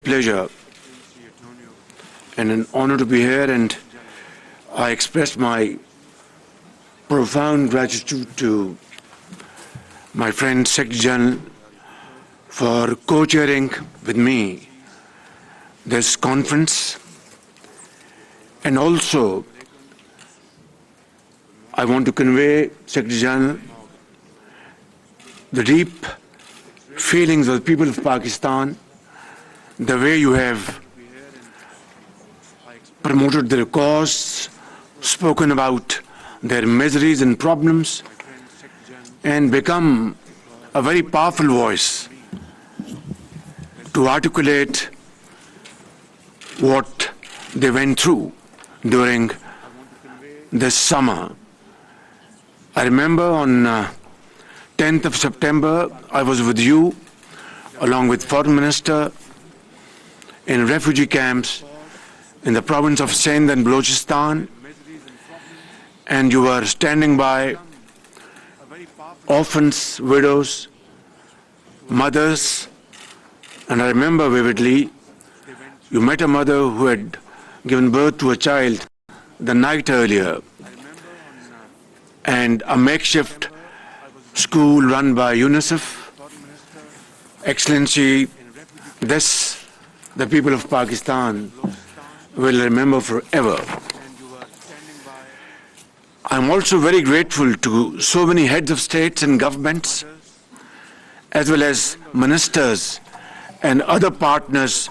pleasure and an honor to be here, and I express my profound gratitude to my friend Secretary General for co-chairing with me this conference. And also, I want to convey, Secretary General, the deep feelings of the people of Pakistan, the way you have promoted their cause, spoken about their miseries and problems, and become a very powerful voice to articulate what they went through during this summer. I remember on 10th of September, I was with you, along with Foreign Minister, in refugee camps in the province of Sindh and Balochistan, and you were standing by orphans, widows, mothers, and I remember vividly, you met a mother who had given birth to a child the night earlier, and a makeshift school run by UNICEF. Excellency, this the people of Pakistan will remember forever. I'm also very grateful to so many heads of states and governments, as well as ministers and other partners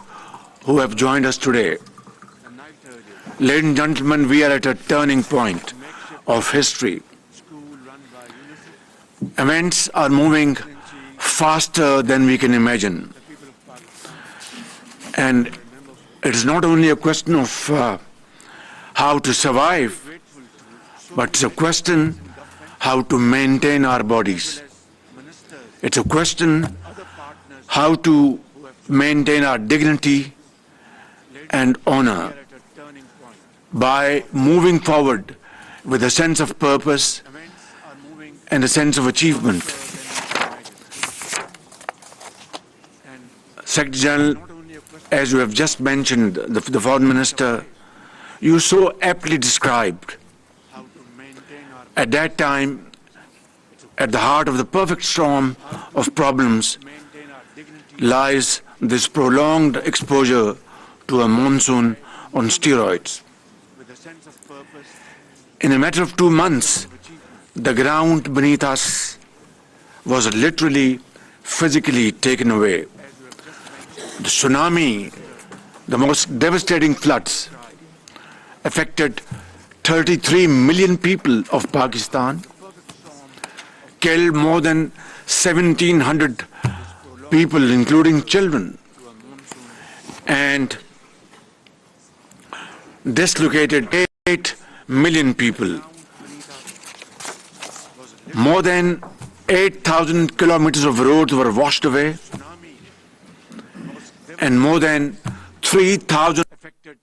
who have joined us today. Ladies and gentlemen, we are at a turning point of history. Events are moving faster than we can imagine. And it is not only a question of how to survive, but it's a question how to maintain our bodies. It's a question how to maintain our dignity and honor by moving forward with a sense of purpose and a sense of achievement. Secretary General, as you have just mentioned, the Foreign Minister, you so aptly described, at that time, at the heart of the perfect storm of problems lies this prolonged exposure to a monsoon on steroids. In a matter of 2 months, the ground beneath us was literally, physically taken away. The tsunami, the most devastating floods, affected 33 million people of Pakistan, killed more than 1,700 people, including children, and dislocated 8 million people. More than 8,000 kilometers of roads were washed away, and more than 3,000 affected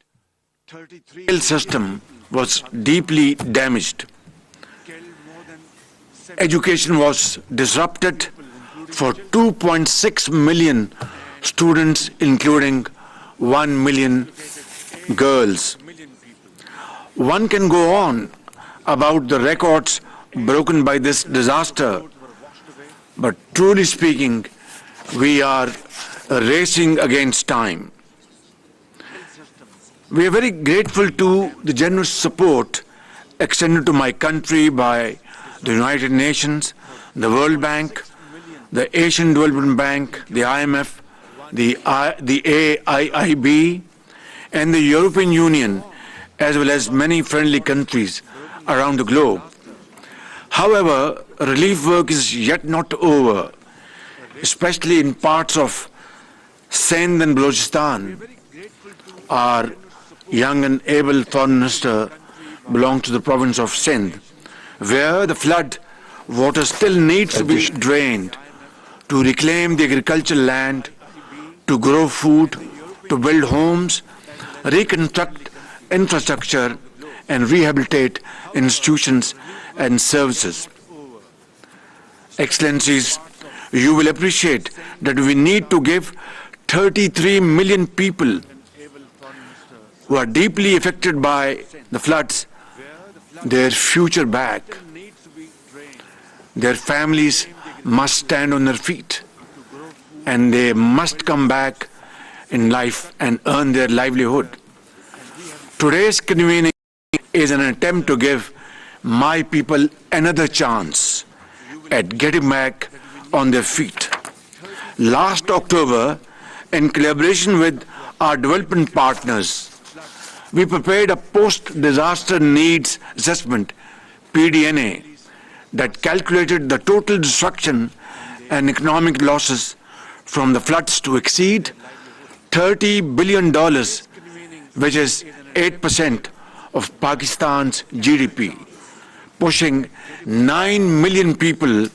33 rail system was deeply damaged. Education was disrupted for 2.6 million students, including 1 million girls. One can go on about the records broken by this disaster, but truly speaking, we are racing against time. We are very grateful to the generous support extended to my country by the United Nations, the World Bank, the Asian Development Bank, the IMF, the AIIB, and the European Union, as well as many friendly countries around the globe. However, relief work is yet not over, especially in parts of Sindh and Balochistan. Our young and able Foreign Minister belongs to the province of Sindh, where the flood water still needs to be drained to reclaim the agricultural land, to grow food, to build homes, reconstruct infrastructure, and rehabilitate institutions and services. Excellencies, you will appreciate that we need to give 33 million people who are deeply affected by the floods their future back. Their families must stand on their feet, and they must come back in life and earn their livelihood. Today's convening is an attempt to give my people another chance at getting back on their feet. Last October, in collaboration with our development partners, we prepared a post-disaster needs assessment, PDNA, that calculated the total destruction and economic losses from the floods to exceed $30 billion, which is 8% of Pakistan's GDP, pushing 9 million people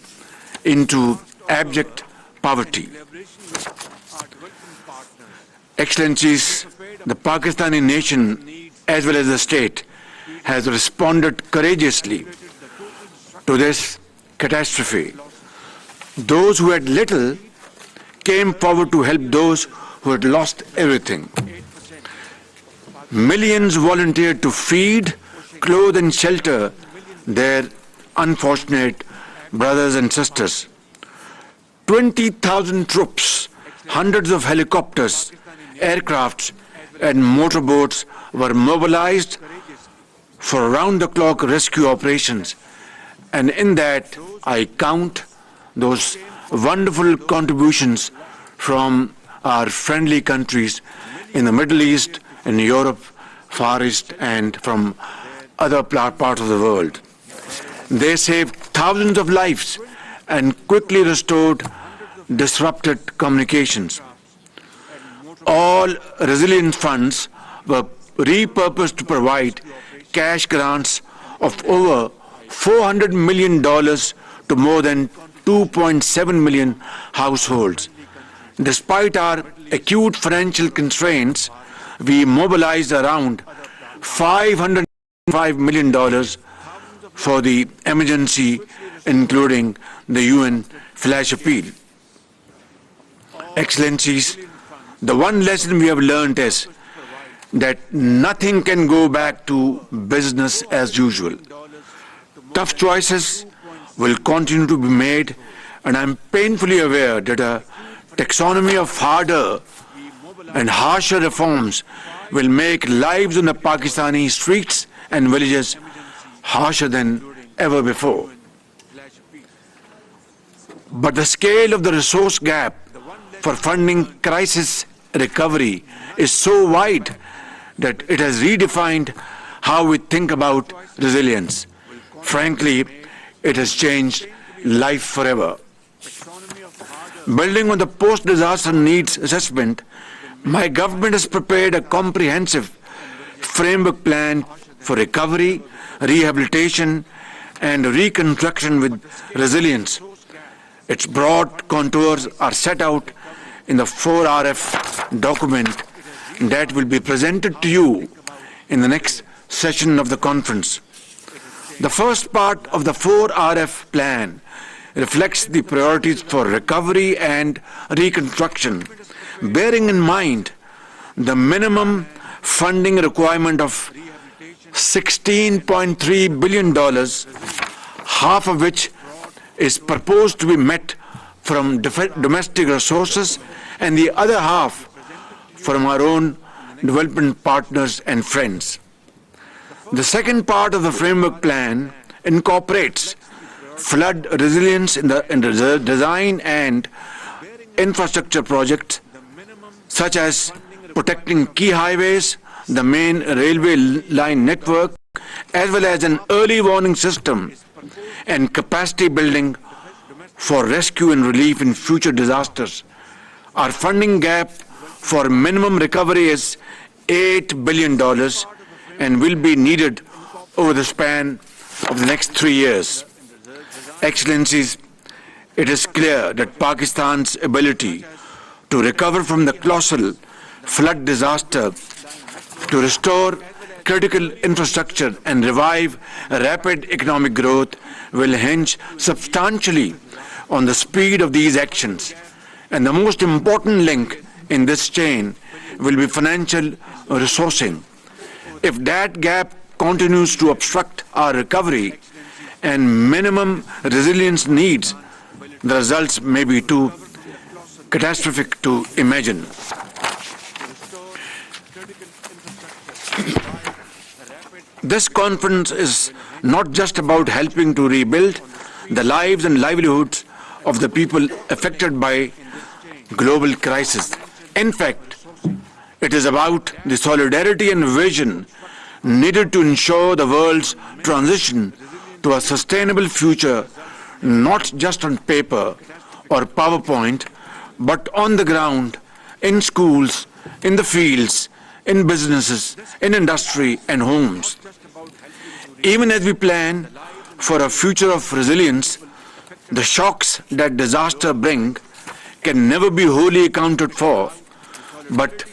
into abject poverty. Excellencies, the Pakistani nation, as well as the state, has responded courageously to this catastrophe. Those who had little came forward to help those who had lost everything. Millions volunteered to feed, clothe and shelter their unfortunate brothers and sisters. 20,000 troops, hundreds of helicopters, aircrafts and motorboats were mobilized for round-the-clock rescue operations. And in that, I count those wonderful contributions from our friendly countries in the Middle East, in Europe, Far East, and from other parts of the world. They saved thousands of lives and quickly restored disrupted communications. All resilience funds were repurposed to provide cash grants of over $400 million to more than 2.7 million households. Despite our acute financial constraints, we mobilized around $505 million for the emergency, including the UN flash appeal. Excellencies, the one lesson we have learned is that nothing can go back to business as usual. Tough choices will continue to be made, and I am painfully aware that a taxonomy of harder and harsher reforms will make lives on the Pakistani streets and villages harsher than ever before. But the scale of the resource gap for funding crisis recovery is so wide that it has redefined how we think about resilience. Frankly, it has changed life forever. Building on the post-disaster needs assessment, my government has prepared a comprehensive framework plan for recovery, rehabilitation, and reconstruction with resilience. Its broad contours are set out in the 4RF document that will be presented to you in the next session of the conference. The first part of the 4RF plan reflects the priorities for recovery and reconstruction, bearing in mind the minimum funding requirement of $16.3 billion, half of which is proposed to be met from domestic resources and the other half from our own development partners and friends. The second part of the framework plan incorporates flood resilience in the design and infrastructure projects such as protecting key highways, the main railway line network, as well as an early warning system and capacity building for rescue and relief in future disasters. Our funding gap for minimum recovery is $8 billion and will be needed over the span of the next 3 years. Excellencies, it is clear that Pakistan's ability to recover from the colossal flood disaster, to restore critical infrastructure and revive rapid economic growth will hinge substantially on the speed of these actions. And the most important link in this chain will be financial resourcing. If that gap continues to obstruct our recovery and minimum resilience needs, the results may be too catastrophic to imagine. This conference is not just about helping to rebuild the lives and livelihoods of the people affected by global crisis. In fact, it is about the solidarity and vision needed to ensure the world's transition to a sustainable future, not just on paper or PowerPoint, but on the ground, in schools, in the fields, in businesses, in industry and homes. Even as we plan for a future of resilience, the shocks that disaster bring can never be wholly accounted for, but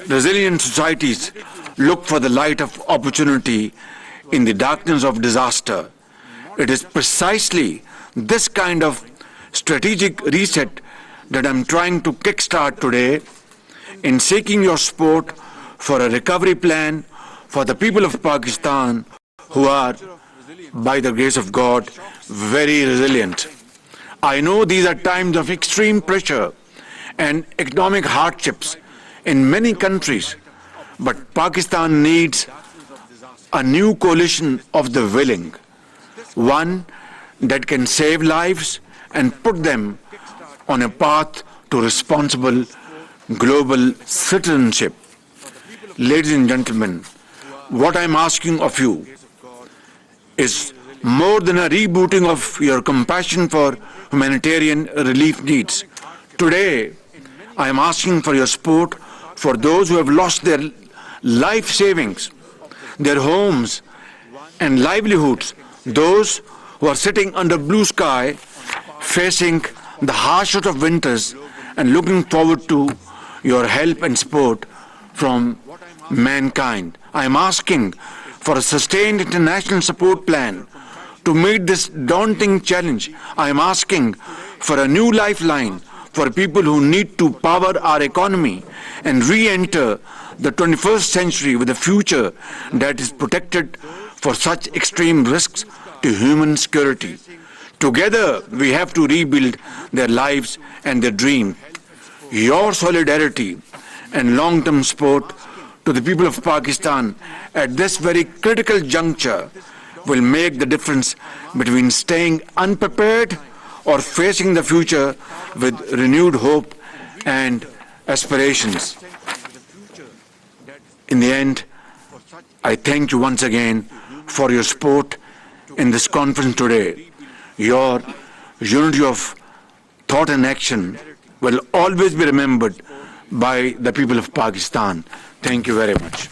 resilient societies look for the light of opportunity in the darkness of disaster. It is precisely this kind of strategic reset that I'm trying to kickstart today in seeking your support for a recovery plan for the people of Pakistan who are, by the grace of God, very resilient. I know these are times of extreme pressure and economic hardships in many countries, but Pakistan needs a new coalition of the willing, one that can save lives and put them on a path to responsible global citizenship. Ladies and gentlemen, what I'm asking of you is more than a rebooting of your compassion for humanitarian relief needs. Today, I am asking for your support for those who have lost their life savings, their homes and livelihoods, those who are sitting under blue sky, facing the harshest of winters and looking forward to your help and support from mankind. I am asking for a sustained international support plan to meet this daunting challenge. I am asking for a new lifeline for people who need to power our economy and re-enter the 21st century with a future that is protected for such extreme risks to human security. Together, we have to rebuild their lives and their dreams. Your solidarity and long-term support to the people of Pakistan at this very critical juncture will make the difference between staying unprepared or facing the future with renewed hope and aspirations. In the end, I thank you once again for your support in this conference today. Your unity of thought and action will always be remembered by the people of Pakistan. Thank you very much.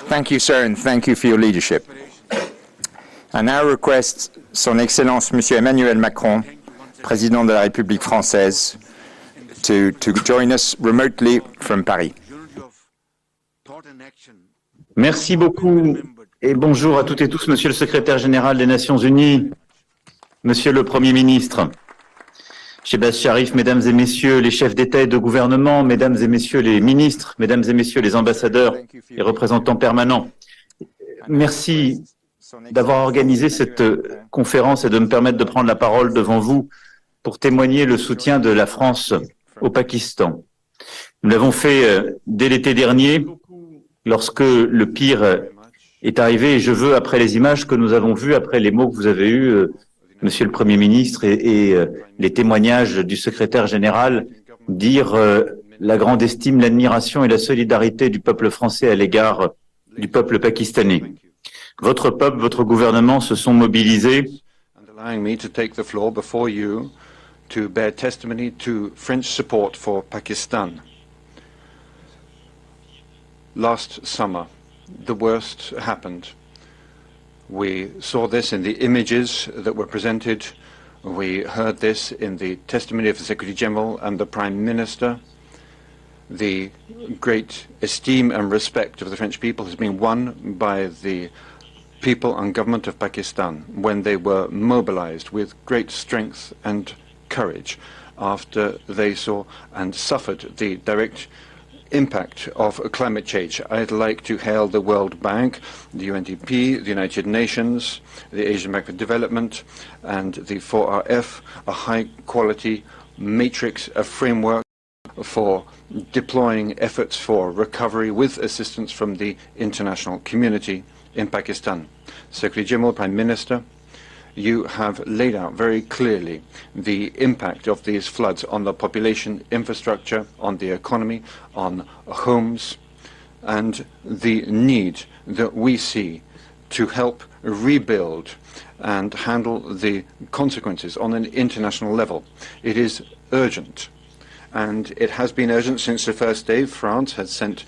Thank you, sir, and thank you for your leadership. I now request Son Excellence Monsieur Emmanuel Macron, Président de la République française, to join us remotely from Paris. Merci beaucoup et bonjour à toutes et tous, Monsieur le Secrétaire général des Nations Unies, Monsieur le Premier ministre, Shehbaz Sharif, Mesdames et Messieurs les chefs d'État et de gouvernement, Mesdames et Messieurs les ministres, Mesdames et Messieurs les ambassadeurs et représentants permanents. Merci d'avoir organisé cette conférence et de me permettre de prendre la parole devant vous pour témoigner le soutien de la France au Pakistan. Nous l'avons fait dès l'été dernier, lorsque le pire est arrivé, et je veux, après les images que nous avons vues, après les mots que vous avez eus, Monsieur le Premier ministre, et les témoignages du secrétaire général, dire la grande estime, l'admiration et la solidarité du peuple français à l'égard du peuple pakistanais. Votre peuple, votre gouvernement se sont mobilisés to bear testimony to French support for Pakistan. Last summer, the worst happened. We saw this in the images that were presented. We heard this in the testimony of the Secretary General and the Prime Minister. The great esteem and respect of the French people has been won by the people and government of Pakistan when they were mobilized with great strength and courage after they saw and suffered the direct impact of climate change. I'd like to hail the World Bank, the UNDP, the United Nations, the Asian Bank for Development, and the 4RF, a high-quality matrix, a framework for deploying efforts for recovery with assistance from the international community in Pakistan. Secretary General, Prime Minister, you have laid out very clearly the impact of these floods on the population, infrastructure, on the economy, on homes, and the need that we see to help rebuild and handle the consequences on an international level. It is urgent, and it has been urgent since the first day. France has sent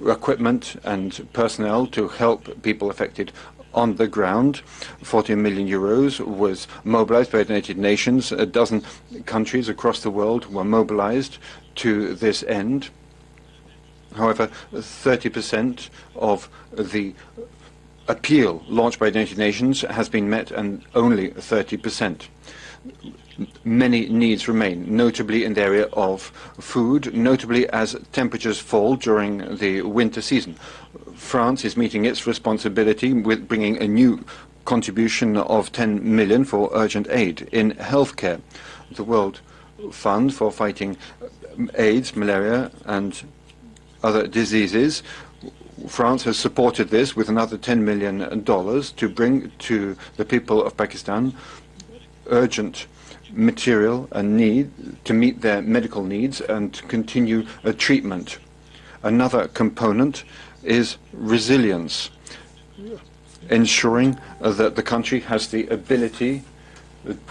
equipment and personnel to help people affected on the ground. 14 million euros was mobilized by the United Nations. A dozen countries across the world were mobilized to this end. However, 30% of the appeal launched by the United Nations has been met, and only 30%. Many needs remain, notably in the area of food, notably as temperatures fall during the winter season. France is meeting its responsibility with bringing a new contribution of 10 million for urgent aid in healthcare. The World Fund for fighting AIDS, malaria, and other diseases, France has supported this with another $10 million to bring to the people of Pakistan urgent material and need to meet their medical needs and to continue treatment. Another component is resilience, ensuring that the country has the ability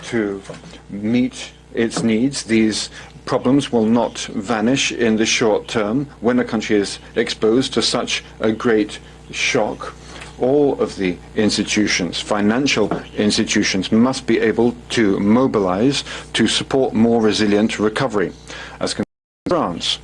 to meet its needs. These problems will not vanish in the short term when a country is exposed to such a great shock. All of the institutions, financial institutions, must be able to mobilize to support more resilient recovery. As concerns France,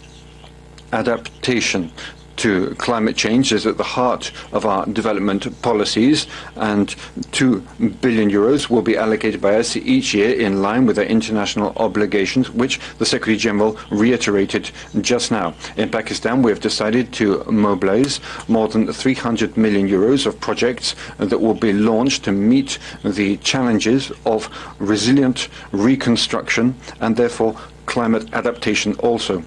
adaptation to climate change is at the heart of our development policies, and 2 billion euros will be allocated by us each year in line with our international obligations, which the Secretary General reiterated just now. In Pakistan, we have decided to mobilize more than 300 million euros of projects that will be launched to meet the challenges of resilient reconstruction and therefore climate adaptation also.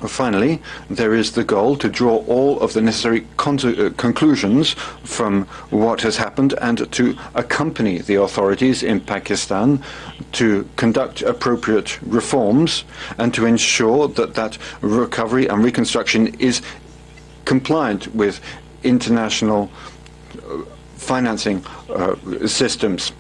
Finally, there is the goal to draw all of the necessary conclusions from what has happened and to accompany the authorities in Pakistan to conduct appropriate reforms and to ensure that that recovery and reconstruction is compliant with international financing systems.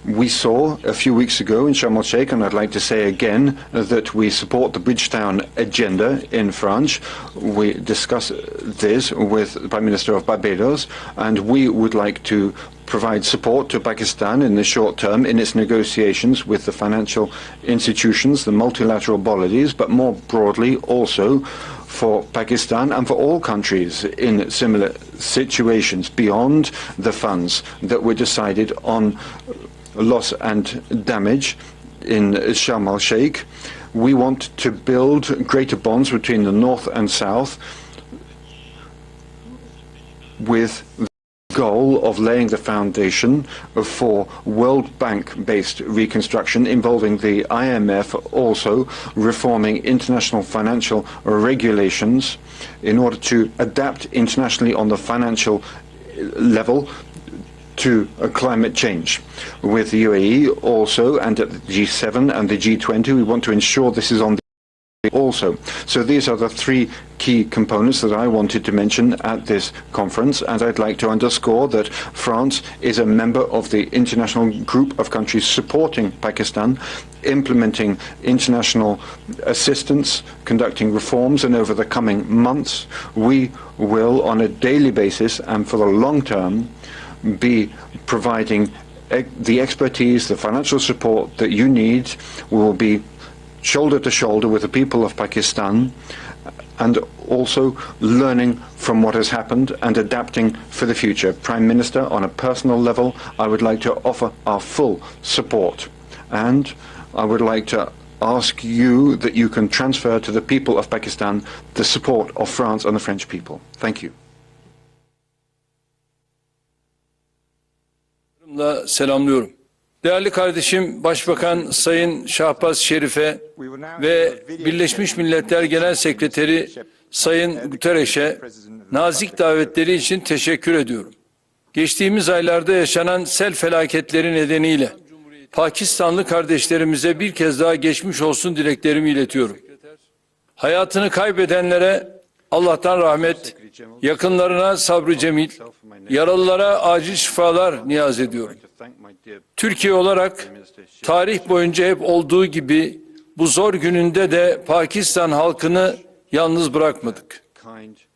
We saw a few weeks ago in Sharm el-Sheikh, and I'd like to say again, that we support the Bridgetown agenda in France. We discussed this with the Prime Minister of Barbados, and we would like to provide support to Pakistan in the short term in its negotiations with the financial institutions, the multilateral bodies, but more broadly also for Pakistan and for all countries in similar situations beyond the funds that were decided on loss and damage in Sharm el-Sheikh. We want to build greater bonds between the North and South with the goal of laying the foundation for World Bank-based reconstruction involving the IMF, also reforming international financial regulations in order to adapt internationally on the financial level to climate change. With the UAE also, and at the G7 and the G20, we want to ensure this is on the also. So these are the three key components that I wanted to mention at this conference, and I'd like to underscore that France is a member of the international group of countries supporting Pakistan, implementing international assistance, conducting reforms, and over the coming months we will, on a daily basis and for the long term, be providing the expertise, the financial support that you need. We will be shoulder to shoulder with the people of Pakistan and also learning from what has happened and adapting for the future. Prime Minister, on a personal level, I would like to offer our full support, and I would like to ask you that you can transfer to the people of Pakistan the support of France and the French people. Thank you. Selamlıyorum. Değerli kardeşim Başbakan Sayın Shehbaz Sharif'e ve Birleşmiş Milletler Genel Sekreteri Sayın Guterres'e nazik davetleri için teşekkür ediyorum. Geçtiğimiz aylarda yaşanan sel felaketleri nedeniyle Pakistanlı kardeşlerimize bir kez daha geçmiş olsun dileklerimi iletiyorum. Hayatını kaybedenlere Allah'tan rahmet, yakınlarına sabrı cemil, yaralılara acil şifalar niyaz ediyorum. Türkiye olarak tarih boyunca hep olduğu gibi bu zor gününde de Pakistan halkını yalnız bırakmadık.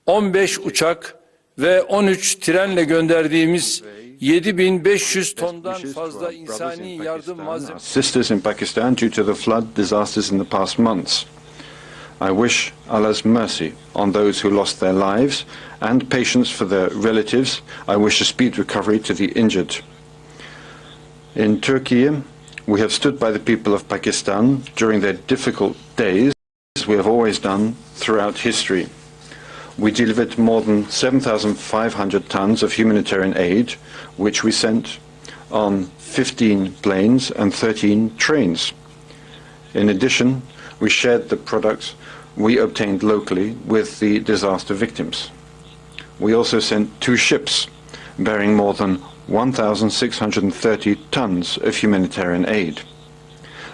15 uçak ve 13 trenle gönderdiğimiz 7.500 tondan fazla insani yardım malzemesi. Sisters in Pakistan due to the flood disasters in the past months. I wish Allah's mercy on those who lost their lives and patience for their relatives. I wish a speed recovery to the injured. In Turkey, we have stood by the people of Pakistan during their difficult days, as we have always done throughout history. We delivered more than 7,500 tons of humanitarian aid, which we sent on 15 planes and 13 trains. In addition, we shared the products we obtained locally with the disaster victims. We also sent 2 ships bearing more than 1,630 tons of humanitarian aid.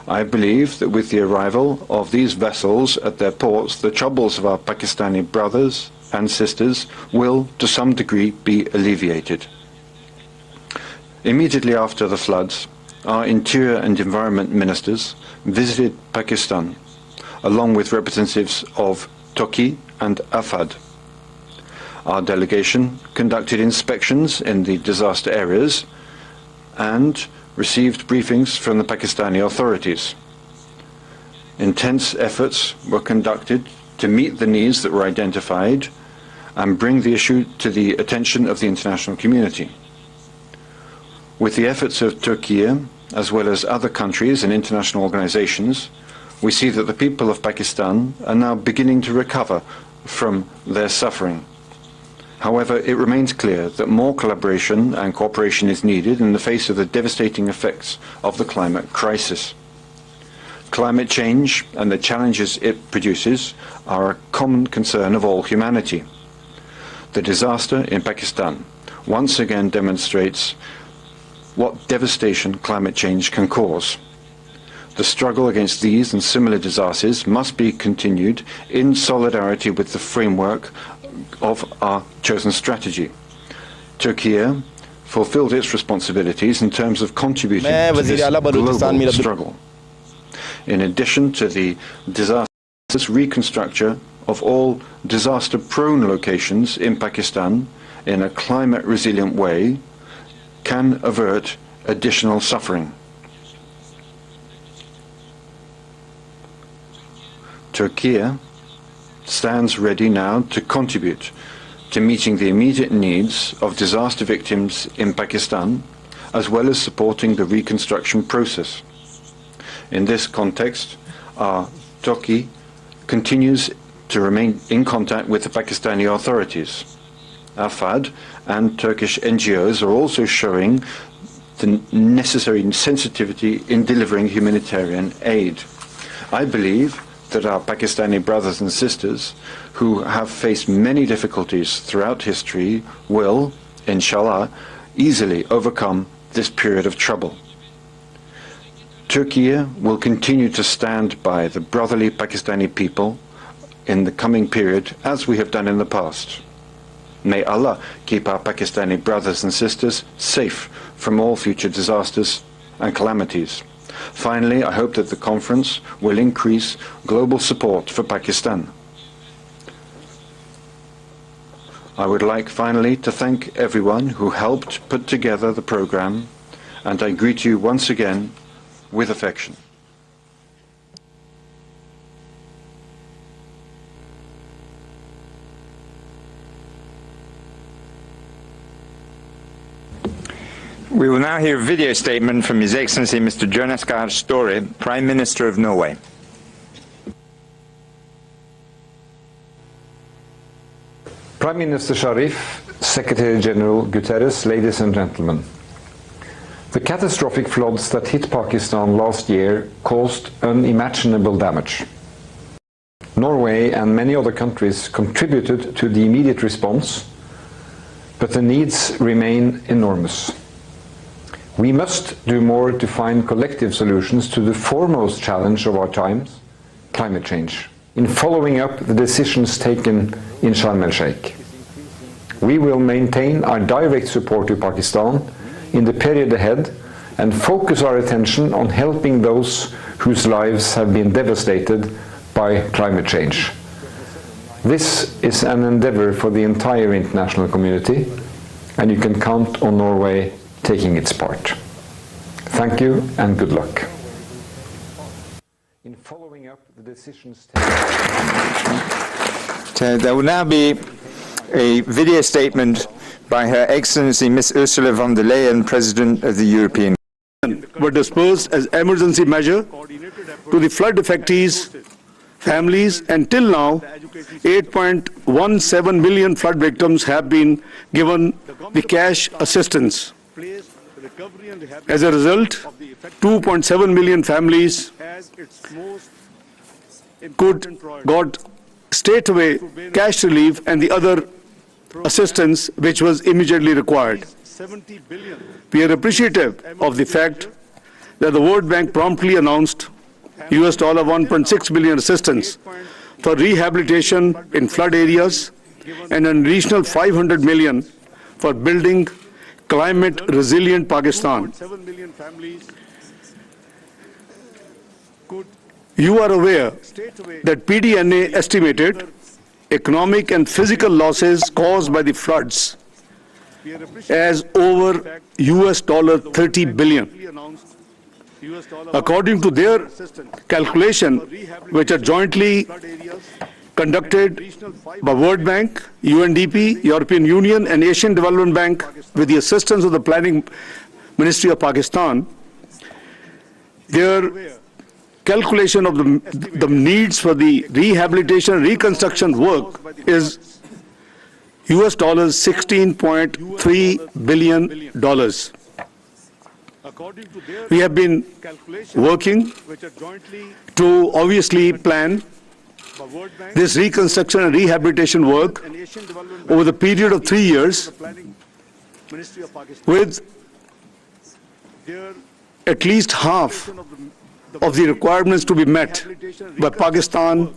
I believe that with the arrival of these vessels at their ports, the troubles of our Pakistani brothers and sisters will, to some degree, be alleviated. Immediately after the floods, our Interior and Environment Ministers visited Pakistan, along with representatives of Turkey and Afad. Our delegation conducted inspections in the disaster areas and received briefings from the Pakistani authorities. Intense efforts were conducted to meet the needs that were identified and bring the issue to the attention of the international community. With the efforts of Turkey, as well as other countries and international organizations, we see that the people of Pakistan are now beginning to recover from their suffering. However, it remains clear that more collaboration and cooperation is needed in the face of the devastating effects of the climate crisis. Climate change and the challenges it produces are a common concern of all humanity. The disaster in Pakistan once again demonstrates what devastation climate change can cause. The struggle against these and similar disasters must be continued in solidarity with the framework of our chosen strategy. Turkey fulfilled its responsibilities in terms of contributing to this global struggle. In addition to the disastrous reconstruction of all disaster-prone locations in Pakistan in a climate-resilient way can avert additional suffering. Turkey stands ready now to contribute to meeting the immediate needs of disaster victims in Pakistan, as well as supporting the reconstruction process. In this context, Turkey continues to remain in contact with the Pakistani authorities. AFAD and Turkish NGOs are also showing the necessary sensitivity in delivering humanitarian aid. I believe that our Pakistani brothers and sisters, who have faced many difficulties throughout history, will, inshallah, easily overcome this period of trouble. Turkey will continue to stand by the brotherly Pakistani people in the coming period, as we have done in the past. May Allah keep our Pakistani brothers and sisters safe from all future disasters and calamities. Finally, I hope that the conference will increase global support for Pakistan. I would like finally to thank everyone who helped put together the program, and I greet you once again with affection. We will now hear a video statement from His Excellency Mr. Jonas Gahr Støre, Prime Minister of Norway. Prime Minister Sharif, Secretary General Guterres, ladies and gentlemen. The catastrophic floods that hit Pakistan last year caused unimaginable damage. Norway and many other countries contributed to the immediate response, but the needs remain enormous. We must do more to find collective solutions to the foremost challenge of our times, climate change. In following up the decisions taken in Sharm el-Sheikh, we will maintain our direct support to Pakistan in the period ahead and focus our attention on helping those whose lives have been devastated by climate change. This is an endeavor for the entire international community, and you can count on Norway taking its part. Thank you and good luck. In following up the decisions taken... There will now be a video statement by Her Excellency Ms. Ursula von der Leyen, President of the European Union. Were dispersed as emergency measure to the flood affectees, families, and till now 8.17 million flood victims have been given the cash assistance. As a result, 2.7 million families got straightaway cash relief and the other assistance which was immediately required. We are appreciative of the fact that the World Bank promptly announced $1.6 billion assistance for rehabilitation in flood areas and an additional $500 million for building climate resilient Pakistan. You are aware that PDNA estimated economic and physical losses caused by the floods as over $30 billion. According to their calculation, which are jointly conducted by World Bank, UNDP, European Union, and Asian Development Bank with the assistance of the Planning Ministry of Pakistan, their calculation of the needs for the rehabilitation and reconstruction work is $16.3 billion. We have been working to obviously plan this reconstruction and rehabilitation work over the period of 3 years with at least half of the requirements to be met by Pakistan's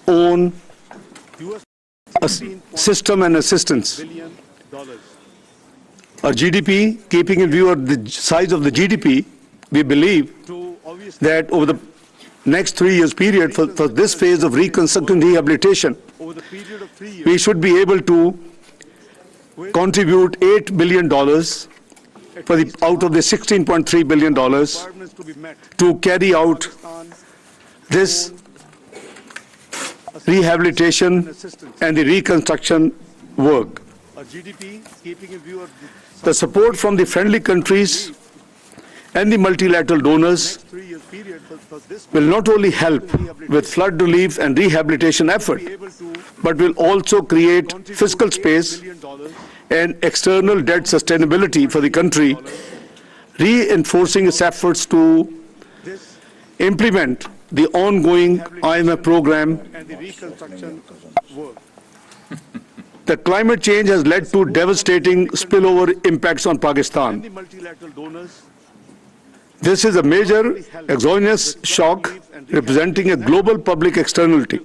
own system and assistance. Our GDP, keeping in view of the size of the GDP, we believe that over the next 3 years period for this phase of reconstruction and rehabilitation, we should be able to contribute $8 billion out of the $16.3 billion to carry out this rehabilitation and the reconstruction work. The support from the friendly countries and the multilateral donors will not only help with flood relief and rehabilitation effort, but will also create fiscal space and external debt sustainability for the country, reinforcing its efforts to implement the ongoing IMF program. The climate change has led to devastating spillover impacts on Pakistan. This is a major exogenous shock representing a global public externality.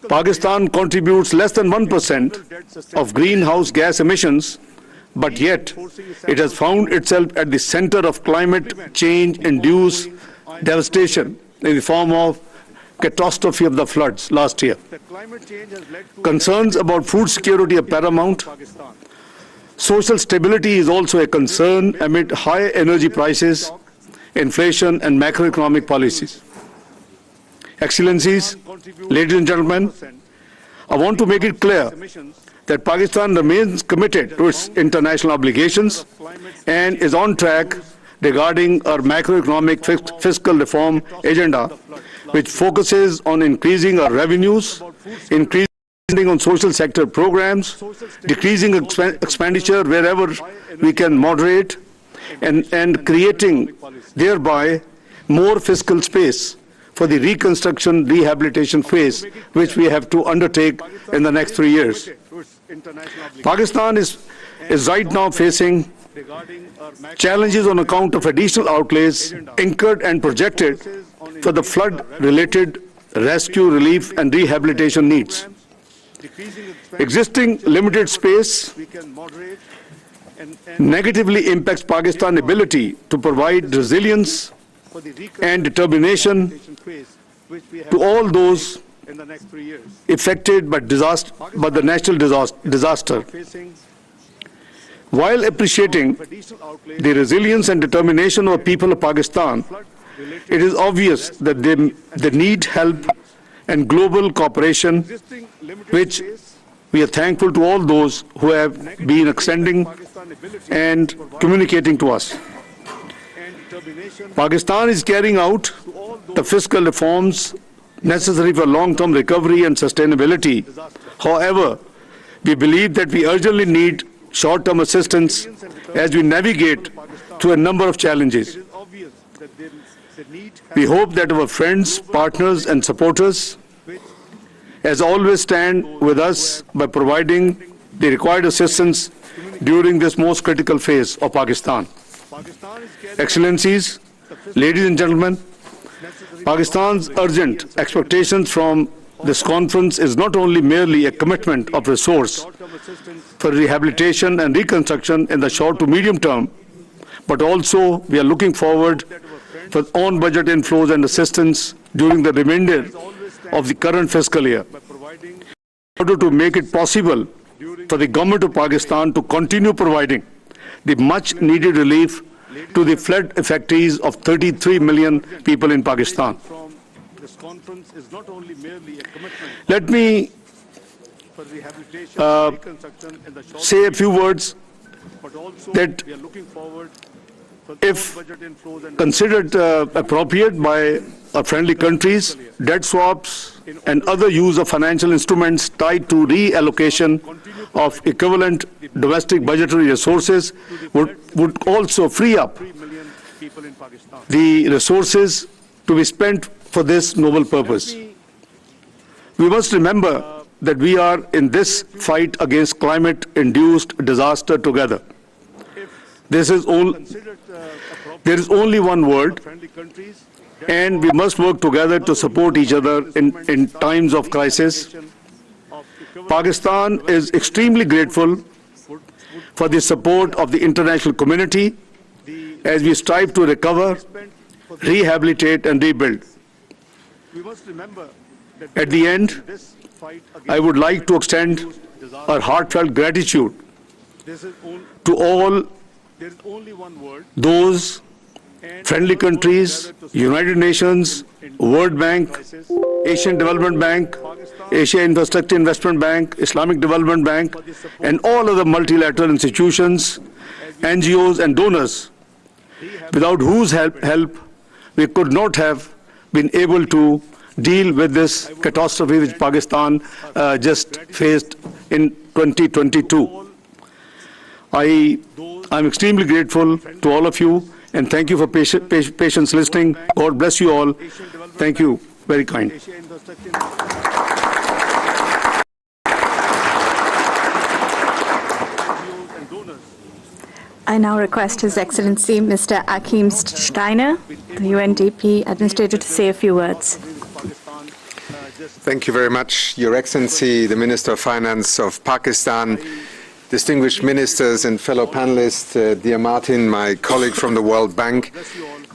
Pakistan contributes less than 1% of greenhouse gas emissions, but yet it has found itself at the center of climate change-induced devastation in the form of catastrophe of the floods last year. Concerns about food security are paramount. Social stability is also a concern amid high energy prices, inflation, and macroeconomic policies. Excellencies, ladies and gentlemen, I want to make it clear that Pakistan remains committed to its international obligations and is on track regarding our macroeconomic fiscal reform agenda, which focuses on increasing our revenues, increasing on social sector programs, decreasing expenditure wherever we can moderate, and creating thereby more fiscal space for the reconstruction rehabilitation phase, which we have to undertake in the next 3 years. Pakistan is right now facing challenges on account of additional outlays incurred and projected for the flood-related rescue, relief, and rehabilitation needs. Existing limited space negatively impacts Pakistan's ability to provide resilience and determination to all those affected by the natural disaster. While appreciating the resilience and determination of the people of Pakistan, it is obvious that they need help and global cooperation, which we are thankful to all those who have been extending and communicating to us. Pakistan is carrying out the fiscal reforms necessary for long-term recovery and sustainability. However, we believe that we urgently need short-term assistance as we navigate through a number of challenges. We hope that our friends, partners, and supporters, as always, stand with us by providing the required assistance during this most critical phase of Pakistan. Excellencies, ladies and gentlemen, Pakistan's urgent expectations from this conference is not only merely a commitment of resource for rehabilitation and reconstruction in the short to medium term, but also we are looking forward for on-budget inflows and assistance during the remainder of the current fiscal year, in order to make it possible for the government of Pakistan to continue providing the much-needed relief to the flood affectees of 33 million people in Pakistan. Let me say a few words that, if considered appropriate by our friendly countries, debt swaps and other use of financial instruments tied to reallocation of equivalent domestic budgetary resources would also free up the resources to be spent for this noble purpose. We must remember that we are in this fight against climate-induced disaster together. There is only one world, and we must work together to support each other in times of crisis. Pakistan is extremely grateful for the support of the international community as we strive to recover, rehabilitate, and rebuild. At the end, I would like to extend our heartfelt gratitude to all those friendly countries, United Nations, World Bank, Asian Development Bank, Asia Infrastructure Investment Bank, Islamic Development Bank, and all other multilateral institutions, NGOs, and donors, without whose help we could not have been able to deal with this catastrophe which Pakistan just faced in 2022. I'm extremely grateful to all of you, and thank you for patience listening. God bless you all. Thank you. Very kind. I now request His Excellency Mr. Akim Steiner, the UNDP Administrator, to say a few words. Thank you very much, Your Excellency, the Minister of Finance of Pakistan, distinguished ministers and fellow panelists, dear Martin, my colleague from the World Bank.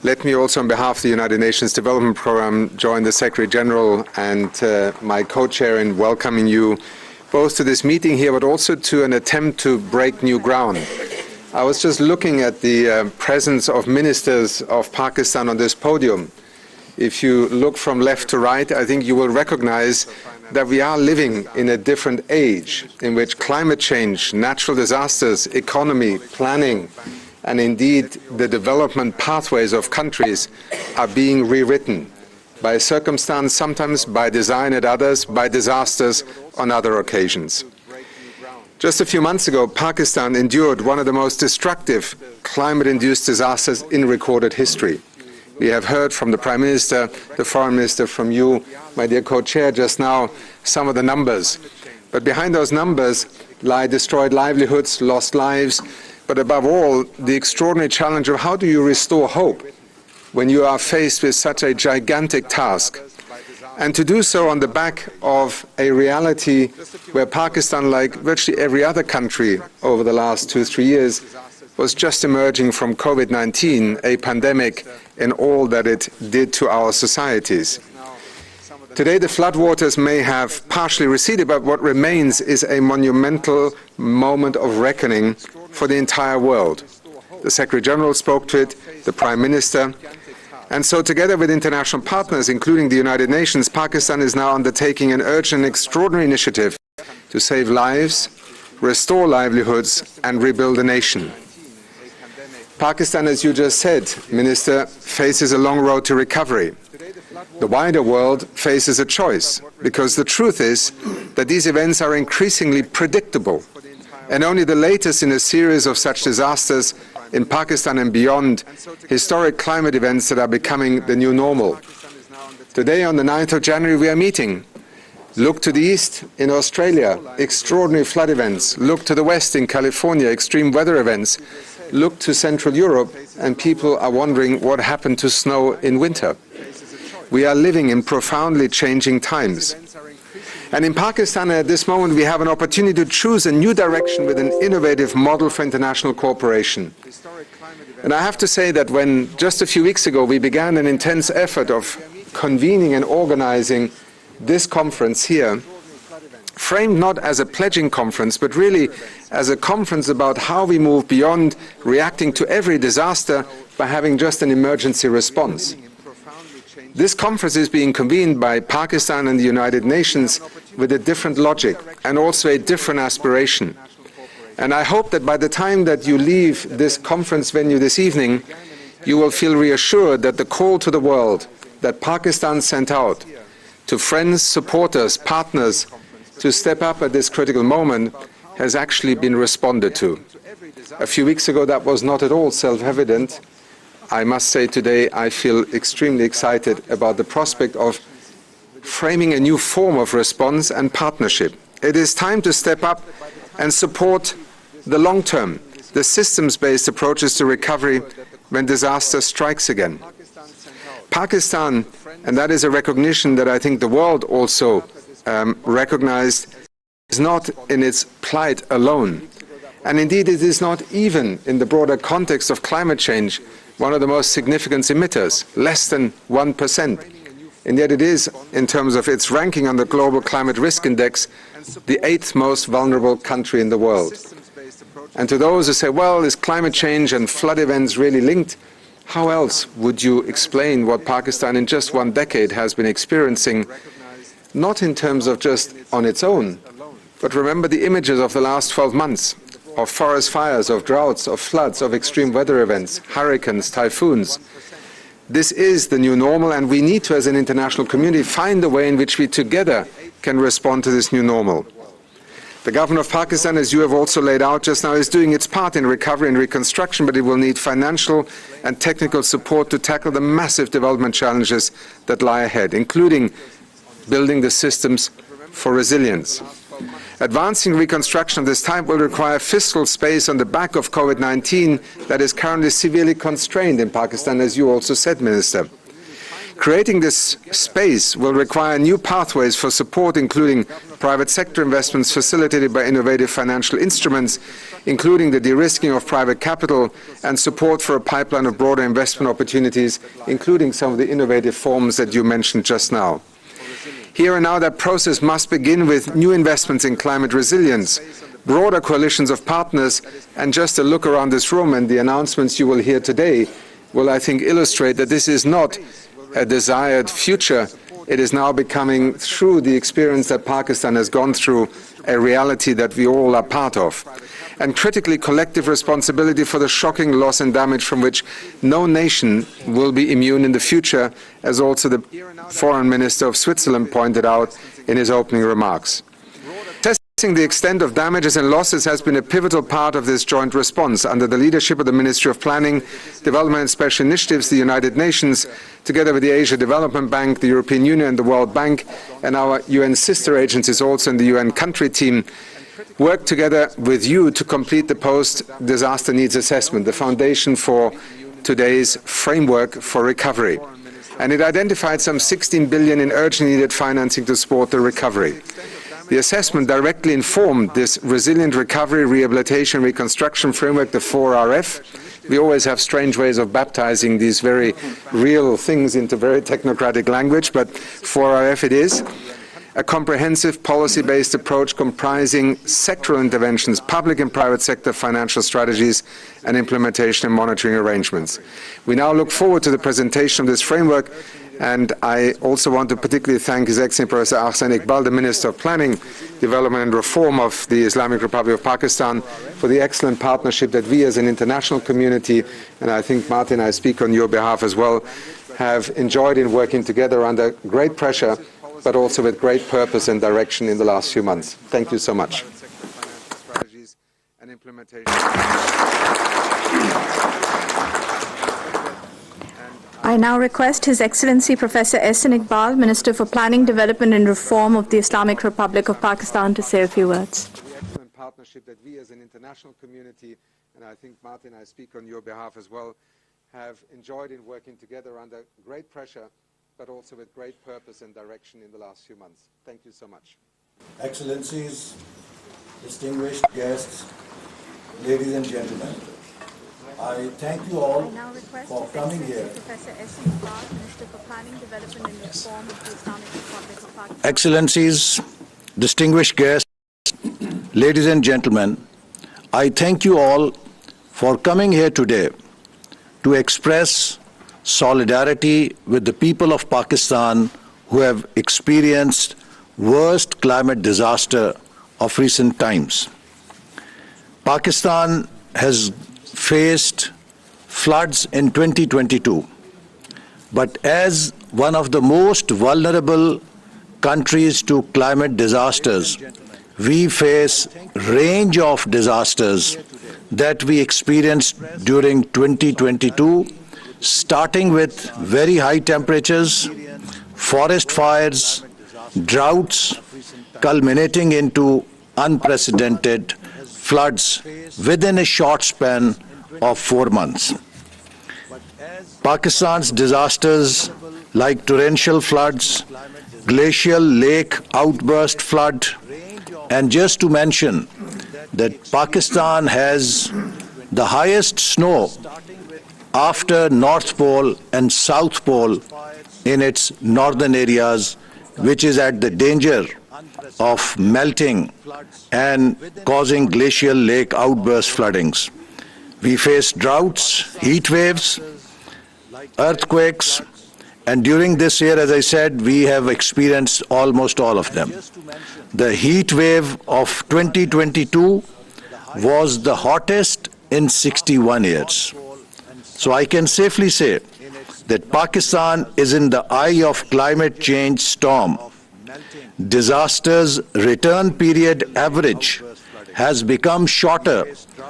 Let me also, on behalf of the United Nations Development Programme, join the Secretary General and my co-chair in welcoming you both to this meeting here, but also to an attempt to break new ground. I was just looking at the presence of ministers of Pakistan on this podium. If you look from left to right, I think you will recognize that we are living in a different age in which climate change, natural disasters, economy, planning, and indeed the development pathways of countries are being rewritten by circumstance, sometimes by design at others, by disasters on other occasions. Just a few months ago, Pakistan endured one of the most destructive climate-induced disasters in recorded history. We have heard from the Prime Minister, the Foreign Minister, from you, my dear co-chair, just now, some of the numbers. But behind those numbers lie destroyed livelihoods, lost lives, but above all, the extraordinary challenge of how do you restore hope when you are faced with such a gigantic task. And to do so on the back of a reality where Pakistan, like virtually every other country over the last 2-3 years, was just emerging from COVID-19, a pandemic, and all that it did to our societies. Today, the floodwaters may have partially receded, but what remains is a monumental moment of reckoning for the entire world. The Secretary-General spoke to it, the Prime Minister, and so together with international partners, including the United Nations, Pakistan is now undertaking an urgent and extraordinary initiative to save lives, restore livelihoods, and rebuild a nation. Pakistan, as you just said, Minister, faces a long road to recovery. The wider world faces a choice, because the truth is that these events are increasingly predictable, and only the latest in a series of such disasters in Pakistan and beyond, historic climate events that are becoming the new normal. Today, on the 9th of January, we are meeting. Look to the east in Australia, extraordinary flood events. Look to the west in California, extreme weather events. Look to Central Europe, and people are wondering what happened to snow in winter. We are living in profoundly changing times. And in Pakistan, at this moment, we have an opportunity to choose a new direction with an innovative model for international cooperation. And I have to say that when, just a few weeks ago, we began an intense effort of convening and organizing this conference here, framed not as a pledging conference, but really as a conference about how we move beyond reacting to every disaster by having just an emergency response. This conference is being convened by Pakistan and the United Nations with a different logic and also a different aspiration. And I hope that by the time that you leave this conference venue this evening, you will feel reassured that the call to the world that Pakistan sent out to friends, supporters, partners to step up at this critical moment has actually been responded to. A few weeks ago, that was not at all self-evident. I must say today I feel extremely excited about the prospect of framing a new form of response and partnership. It is time to step up and support the long-term, the systems-based approaches to recovery when disaster strikes again. Pakistan, and that is a recognition that I think the world also recognized, is not in its plight alone. And indeed, it is not even in the broader context of climate change one of the most significant emitters, less than 1%. And yet it is, in terms of its ranking on the Global Climate Risk Index, the 8th most vulnerable country in the world. And to those who say, well, is climate change and flood events really linked? How else would you explain what Pakistan in just one decade has been experiencing, not in terms of just on its own, but remember the images of the last 12 months, of forest fires, of droughts, of floods, of extreme weather events, hurricanes, typhoons. This is the new normal, and we need to, as an international community, find a way in which we together can respond to this new normal. The government of Pakistan, as you have also laid out just now, is doing its part in recovery and reconstruction, but it will need financial and technical support to tackle the massive development challenges that lie ahead, including building the systems for resilience. Advancing reconstruction of this type will require fiscal space on the back of COVID-19 that is currently severely constrained in Pakistan, as you also said, Minister. Creating this space will require new pathways for support, including private sector investments facilitated by innovative financial instruments, including the de-risking of private capital and support for a pipeline of broader investment opportunities, including some of the innovative forms that you mentioned just now. Here and now, that process must begin with new investments in climate resilience, broader coalitions of partners, and just a look around this room and the announcements you will hear today will, I think, illustrate that this is not a desired future, it is now becoming, through the experience that Pakistan has gone through, a reality that we all are part of. And critically, collective responsibility for the shocking loss and damage from which no nation will be immune in the future, as also the Foreign Minister of Switzerland pointed out in his opening remarks. Assessing the extent of damages and losses has been a pivotal part of this joint response. Under the leadership of the Ministry of Planning, Development and Special Initiatives, the United Nations, together with the Asia Development Bank, the European Union and the World Bank, and our UN sister agencies also in the UN country team, work together with you to complete the post-disaster needs assessment, the foundation for today's framework for recovery. And it identified some 16 billion in urgently needed financing to support the recovery. The assessment directly informed this resilient recovery, rehabilitation, reconstruction framework, the 4RF. We always have strange ways of baptizing these very real things into very technocratic language, but 4RF it is. A comprehensive policy-based approach comprising sectoral interventions, public and private sector financial strategies, and implementation and monitoring arrangements. We now look forward to the presentation of this framework, and I also want to particularly thank His Excellency Professor Ahsan Iqbal, the Minister of Planning, Development and Reform of the Islamic Republic of Pakistan, for the excellent partnership that we as an international community, and I think, Martin, I speak on your behalf as well, have enjoyed in working together under great pressure, but also with great purpose and direction in the last few months. Thank you so much. I now request His Excellency Professor Ahsan Iqbal, Minister for Planning, Development and Reform of the Islamic Republic of Pakistan, to say a few words. The excellent partnership that we as an international community, and I think, Martin, I speak on your behalf as well, have enjoyed in working together under great pressure, but also with great purpose and direction in the last few months. Thank you so much. Excellencies, distinguished guests, ladies and gentlemen, I thank you all for coming here. Excellencies, distinguished guests, ladies and gentlemen, I thank you all for coming here today to express solidarity with the people of Pakistan who have experienced worst climate disaster of recent times. Pakistan has faced floods in 2022, but as one of the most vulnerable countries to climate disasters, we face range of disasters that we experienced during 2022, starting with very high temperatures, forest fires, droughts, culminating into unprecedented floods within a short span of 4 months. Pakistan's disasters like torrential floods, glacial lake outburst flood, and just to mention that Pakistan has the highest snow after North Pole and South Pole in its northern areas, which is at the danger of melting and causing glacial lake outburst floodings. We face droughts, heat waves, earthquakes, and during this year, as I said, we have experienced almost all of them. The heat wave of 2022 was the hottest in 61 years. So I can safely say that Pakistan is in the eye of climate change storm. Disaster's return period average has become shorter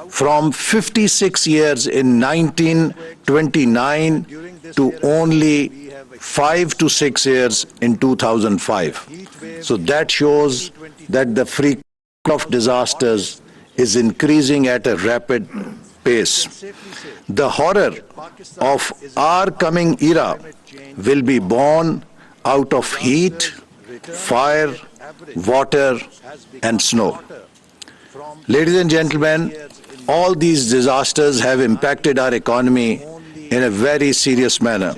from 56 years in 1929 to only 5 to 6 years in 2005. So that shows that the frequency of disasters is increasing at a rapid pace. The horror of our coming era will be born out of heat, fire, water, and snow. Ladies and gentlemen, all these disasters have impacted our economy in a very serious manner.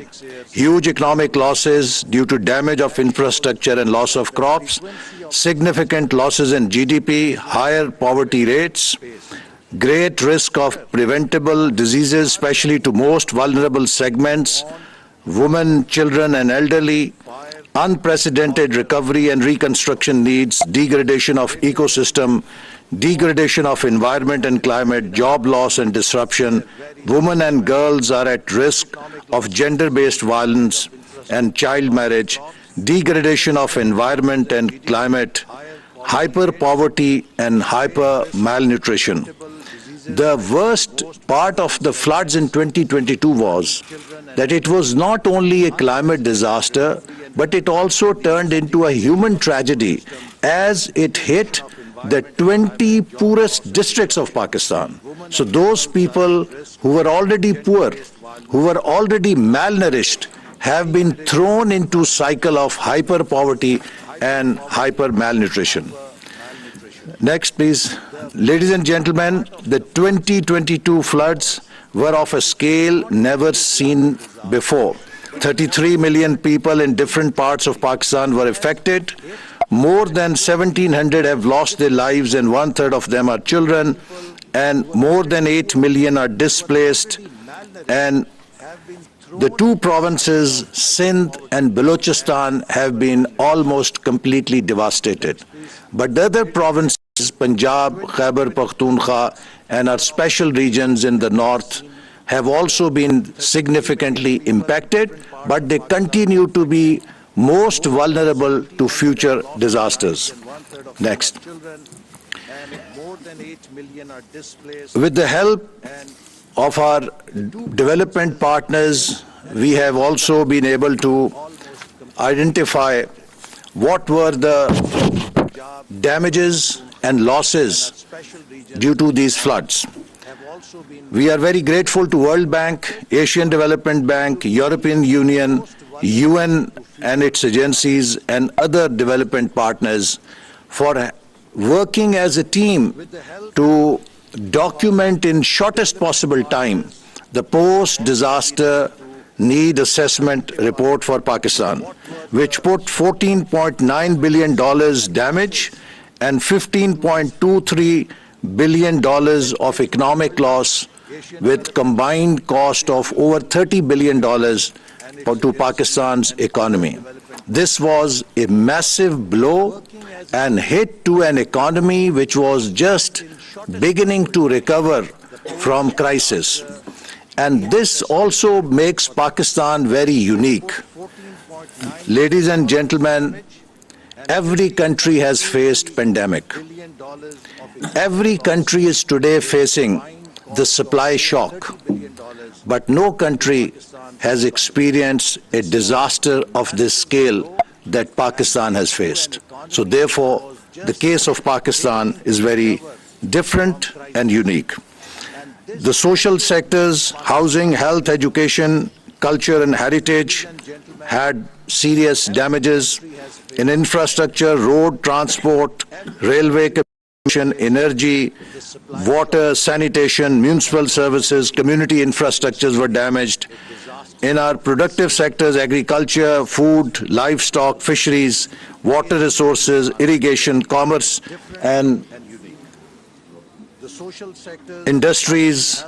Huge economic losses due to damage of infrastructure and loss of crops, significant losses in GDP, higher poverty rates, great risk of preventable diseases, especially to most vulnerable segments, women, children, and elderly, unprecedented recovery and reconstruction needs, degradation of ecosystem, degradation of environment and climate, job loss and disruption. Women and girls are at risk of gender-based violence and child marriage, degradation of environment and climate, hyper-poverty and hyper-malnutrition. The worst part of the floods in 2022 was that it was not only a climate disaster, but it also turned into a human tragedy as it hit the 20 poorest districts of Pakistan. So those people who were already poor, who were already malnourished, have been thrown into a cycle of hyper-poverty and hyper-malnutrition. Next, please. Ladies and gentlemen, the 2022 floods were of a scale never seen before. 33 million people in different parts of Pakistan were affected. More than 1,700 have lost their lives, and one-third of them are children, and more than 8 million are displaced. And the two provinces, Sindh and Balochistan, have been almost completely devastated. But the other provinces, Punjab, Khyber Pakhtunkhwa, and our special regions in the north, have also been significantly impacted, but they continue to be most vulnerable to future disasters. Next. With the help of our development partners, we have also been able to identify what were the damages and losses due to these floods. We are very grateful to World Bank, Asian Development Bank, European Union, UN and its agencies, and other development partners for working as a team to document in shortest possible time the post-disaster need assessment report for Pakistan, which put $14.9 billion damage and $15.23 billion of economic loss, with combined cost of over $30 billion to Pakistan's economy. This was a massive blow and hit to an economy which was just beginning to recover from crisis. And this also makes Pakistan very unique. Ladies and gentlemen, every country has faced pandemic. Every country is today facing the supply shock, but no country has experienced a disaster of this scale that Pakistan has faced. So therefore, the case of Pakistan is very different and unique. The social sectors, housing, health, education, culture and heritage had serious damages in infrastructure, road, transport, railway, energy, water, sanitation, municipal services, community infrastructures were damaged. In our productive sectors, agriculture, food, livestock, fisheries, water resources, irrigation, commerce, and industries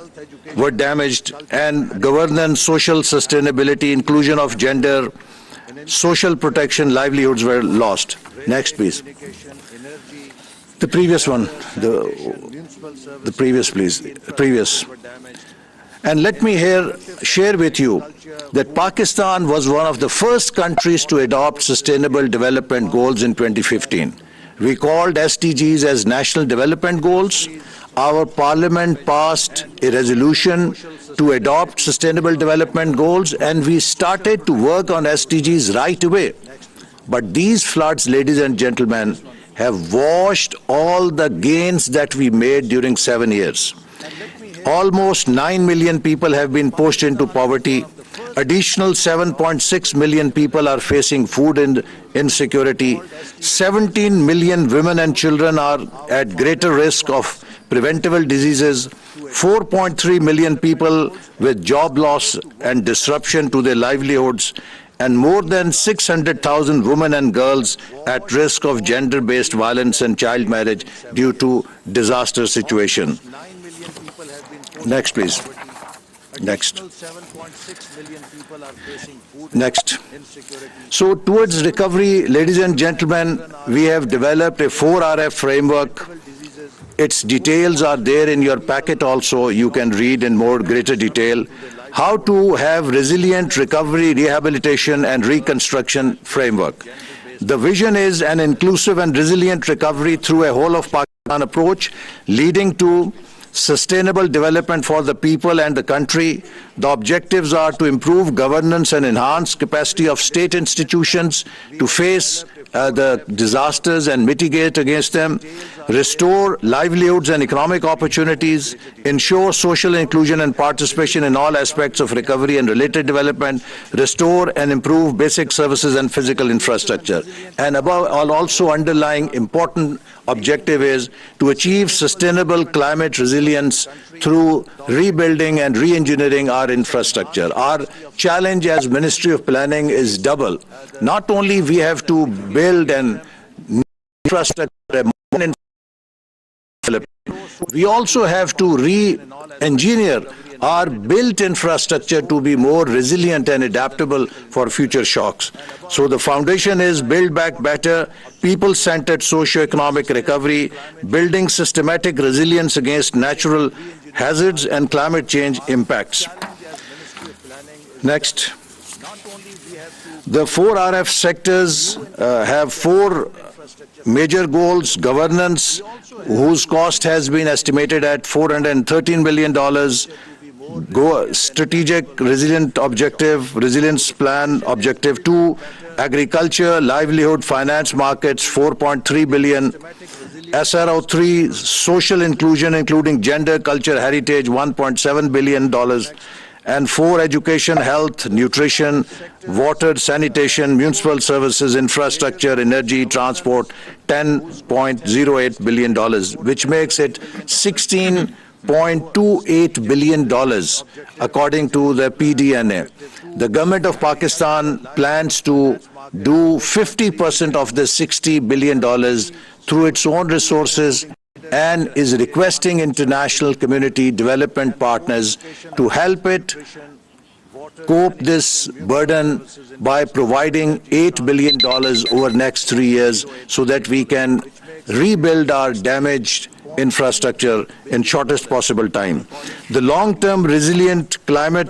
were damaged, and governance, social sustainability, inclusion of gender, social protection, livelihoods were lost. Next, please. The previous one, the previous, please, previous. And let me here share with you that Pakistan was one of the first countries to adopt Sustainable Development Goals in 2015. We called SDGs as National Development Goals. Our parliament passed a resolution to adopt Sustainable Development Goals, and we started to work on SDGs right away. But these floods, ladies and gentlemen, have washed all the gains that we made during 7 years. Almost 9 million people have been pushed into poverty. Additional 7.6 million people are facing food insecurity. 17 million women and children are at greater risk of preventable diseases. 4.3 million people with job loss and disruption to their livelihoods, and more than 600,000 women and girls at risk of gender-based violence and child marriage due to disaster situation. Next, please. Next. Next. So towards recovery, ladies and gentlemen, we have developed a 4RF framework. Its details are there in your packet also. You can read in more greater detail how to have resilient recovery, rehabilitation and reconstruction framework. The vision is an inclusive and resilient recovery through a whole of Pakistan approach leading to sustainable development for the people and the country. The objectives are to improve governance and enhance capacity of state institutions to face the disasters and mitigate against them, restore livelihoods and economic opportunities, ensure social inclusion and participation in all aspects of recovery and related development, restore and improve basic services and physical infrastructure. And above all, also underlying important objective is to achieve sustainable climate resilience through rebuilding and re-engineering our infrastructure. Our challenge as Ministry of Planning is double. Not only we have to build an infrastructure, we also have to re-engineer our built infrastructure to be more resilient and adaptable for future shocks. So the foundation is build back better, people-centered socio-economic recovery, building systematic resilience against natural hazards and climate change impacts. Next. The 4RF sectors have 4 major goals: governance, whose cost has been estimated at $413 billion, strategic resilient objective, resilience plan objective 2, agriculture, livelihood, finance markets, $4.3 billion, SRO 3, social inclusion including gender, culture, heritage, $1.7 billion, and 4, education, health, nutrition, water, sanitation, municipal services, infrastructure, energy, transport, $10.08 billion, which makes it $16.28 billion according to the PDNA. The government of Pakistan plans to do 50% of the $60 billion through its own resources and is requesting international community development partners to help it cope this burden by providing $8 billion over the next 3 years so that we can rebuild our damaged infrastructure in shortest possible time. The long-term resilient climate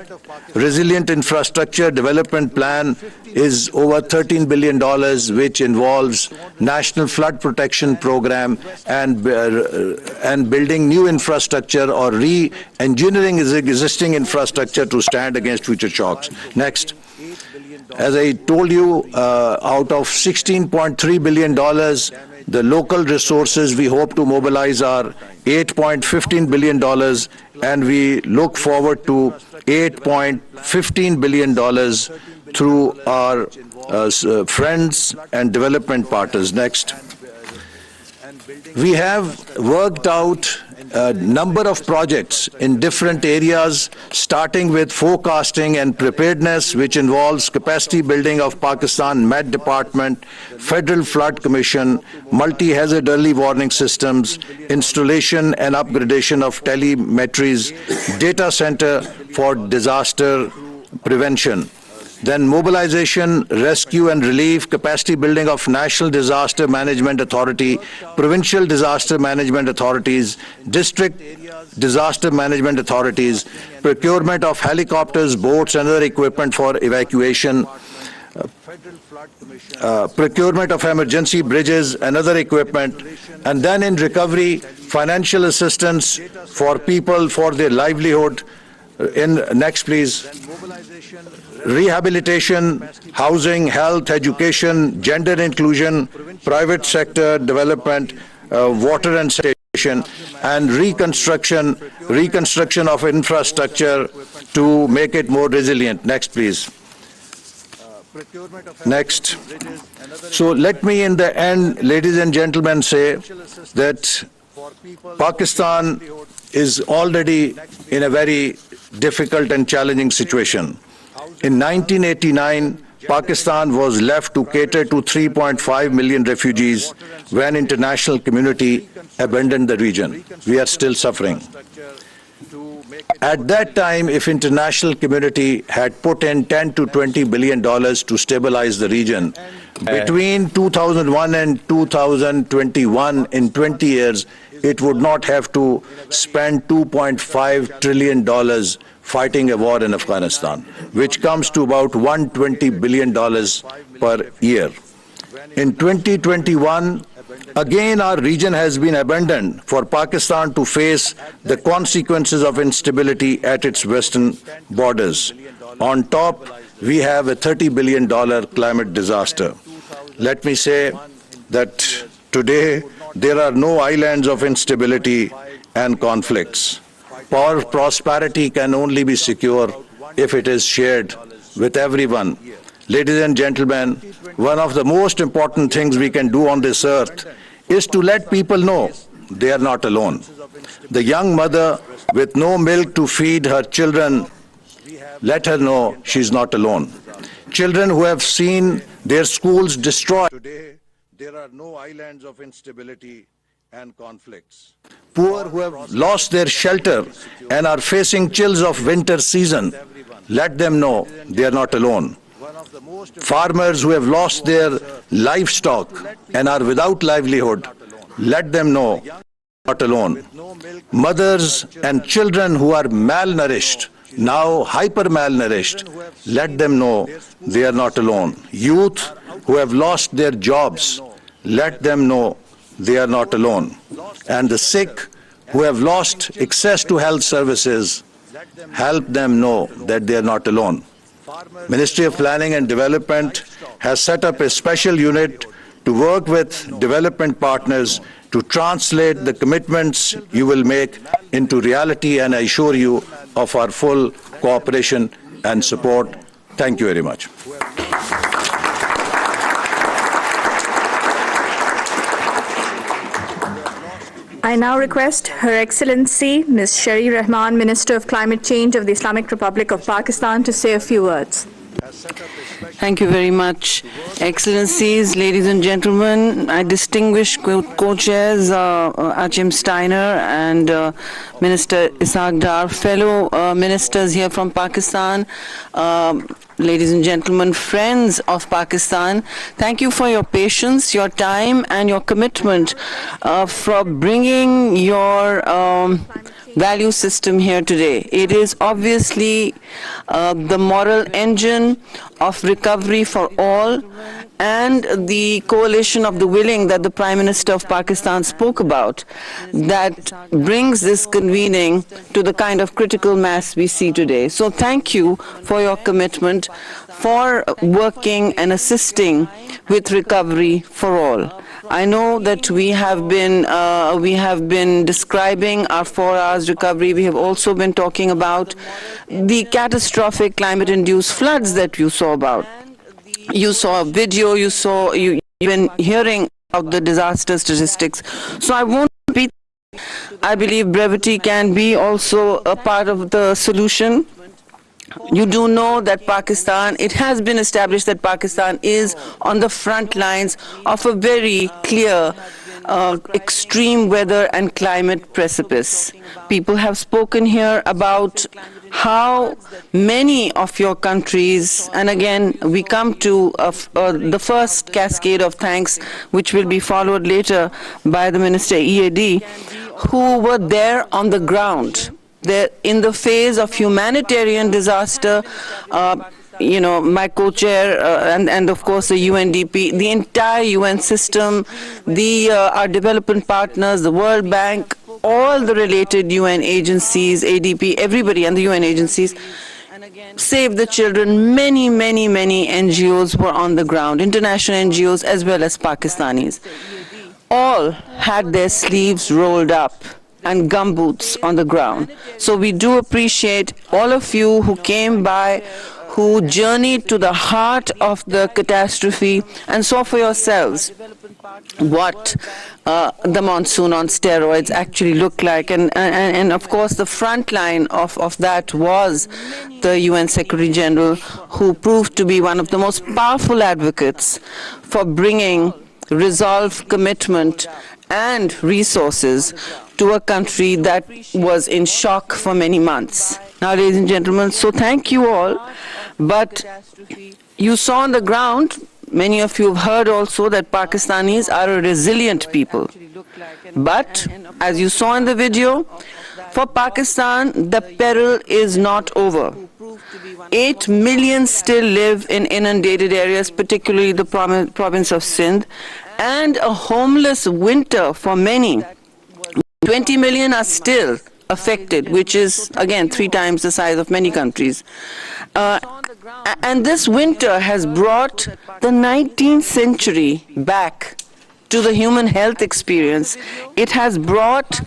resilient infrastructure development plan is over $13 billion, which involves national flood protection program and building new infrastructure or re-engineering existing infrastructure to stand against future shocks. Next. As I told you, out of $16.3 billion, the local resources we hope to mobilize are $8.15 billion, and we look forward to $8.15 billion through our friends and development partners. Next. We have worked out a number of projects in different areas, starting with forecasting and preparedness, which involves capacity building of Pakistan Met Department, Federal Flood Commission, multi-hazard early warning systems, installation and upgradation of telemetries, data center for disaster prevention. Then mobilization, rescue and relief, capacity building of National Disaster Management Authority, Provincial Disaster Management Authorities, District Disaster Management Authorities, procurement of helicopters, boats and other equipment for evacuation, procurement of emergency bridges and other equipment, and then in recovery, financial assistance for people for their livelihood. Next, please. Rehabilitation, housing, health, education, gender inclusion, private sector development, water and sanitation, and reconstruction of infrastructure to make it more resilient. Next, please. Next. So let me in the end, ladies and gentlemen, say that Pakistan is already in a very difficult and challenging situation. In 1989, Pakistan was left to cater to 3.5 million refugees when international community abandoned the region. We are still suffering. At that time, if international community had put in $10 to $20 billion to stabilize the region, between 2001 and 2021, in 20 years, it would not have to spend $2.5 trillion fighting a war in Afghanistan, which comes to about $120 billion per year. In 2021, again, our region has been abandoned for Pakistan to face the consequences of instability at its western borders. On top, we have a $30 billion climate disaster. Let me say that today there are no islands of instability and conflicts. Prosperity can only be secure if it is shared with everyone. Ladies and gentlemen, one of the most important things we can do on this earth is to let people know they are not alone. The young mother with no milk to feed her children, let her know she's not alone. Children who have seen their schools destroyed. Today, there are no islands of instability and conflicts. Poor who have lost their shelter and are facing chills of winter season, let them know they are not alone. Farmers who have lost their livestock and are without livelihood, let them know they are not alone. Mothers and children who are malnourished, now hyper-malnourished, let them know they are not alone. Youth who have lost their jobs, let them know they are not alone. And the sick who have lost access to health services, help them know that they are not alone. Ministry of Planning and Development has set up a special unit to work with development partners to translate the commitments you will make into reality, and I assure you of our full cooperation and support. Thank you very much. I now request Her Excellency Ms. Sharif Rahman, Minister of Climate Change of the Islamic Republic of Pakistan, to say a few words. Thank you very much. Excellencies, ladies and gentlemen, I distinguish co-chairs Achim Steiner and Minister Ishaq Dar, fellow ministers here from Pakistan, ladies and gentlemen, friends of Pakistan, thank you for your patience, your time, and your commitment for bringing your value system here today. It is obviously the moral engine of recovery for all and the coalition of the willing that the Prime Minister of Pakistan spoke about that brings this convening to the kind of critical mass we see today. So thank you for your commitment for working and assisting with recovery for all. I know that we have been describing our 4 hours recovery. We have also been talking about the catastrophic climate-induced floods that you saw about. You saw a video, you've been hearing about the disaster statistics. So I won't repeat. I believe brevity can be also a part of the solution. You do know that Pakistan, it has been established that Pakistan is on the front lines of a very clear extreme weather and climate precipice. People have spoken here about how many of your countries, and again we come to the first cascade of thanks, which will be followed later by the Minister EAD, who were there on the ground. In the phase of humanitarian disaster, my co-chair and of course the UNDP, the entire UN system, our development partners, the World Bank, all the related UN agencies, ADP, everybody and the UN agencies, Save the Children, many NGOs were on the ground, international NGOs as well as Pakistanis. All had their sleeves rolled up and gumboots on the ground. So we do appreciate all of you who came by, who journeyed to the heart of the catastrophe and saw for yourselves what the monsoon on steroids actually looked like. And of course, the front line of that was the UN Secretary General, who proved to be one of the most powerful advocates for bringing resolve, commitment, and resources to a country that was in shock for many months. Now, ladies and gentlemen, so thank you all, but you saw on the ground, many of you have heard also that Pakistanis are a resilient people. But, as you saw in the video, for Pakistan, the peril is not over. 8 million still live in inundated areas, particularly the province of Sindh, and a homeless winter for many. 20 million are still affected, which is, again, 3 times the size of many countries. And this winter has brought the 19th century back to the human health experience. It has brought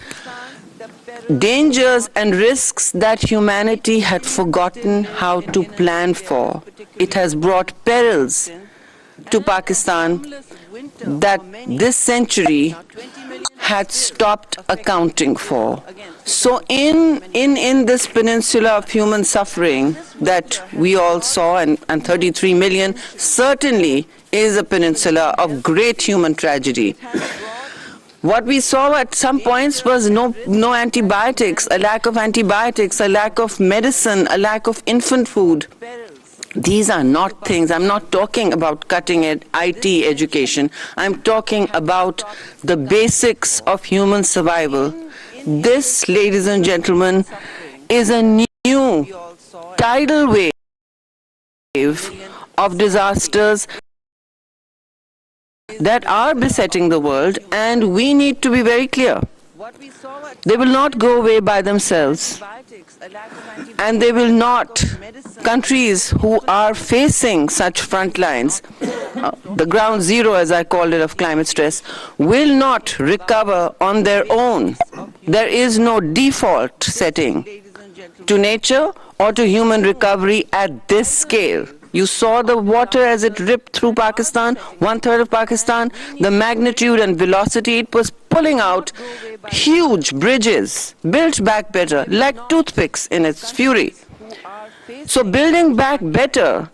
dangers and risks that humanity had forgotten how to plan for. It has brought perils to Pakistan that this century had stopped accounting for. So in this peninsula of human suffering that we all saw, and 33 million certainly is a peninsula of great human tragedy. What we saw at some points was no antibiotics, a lack of antibiotics, a lack of medicine, a lack of infant food. These are not things, I'm not talking about cutting edge IT education, I'm talking about the basics of human survival. This, ladies and gentlemen, is a new tidal wave of disasters that are besetting the world, and we need to be very clear. They will not go away by themselves, and they will not. Countries who are facing such front lines, the ground zero, as I called it, of climate stress, will not recover on their own. There is no default setting to nature or to human recovery at this scale. You saw the water as it ripped through Pakistan, 1/3 of Pakistan, the magnitude and velocity. It was pulling out huge bridges, built back better, like toothpicks in its fury. So building back better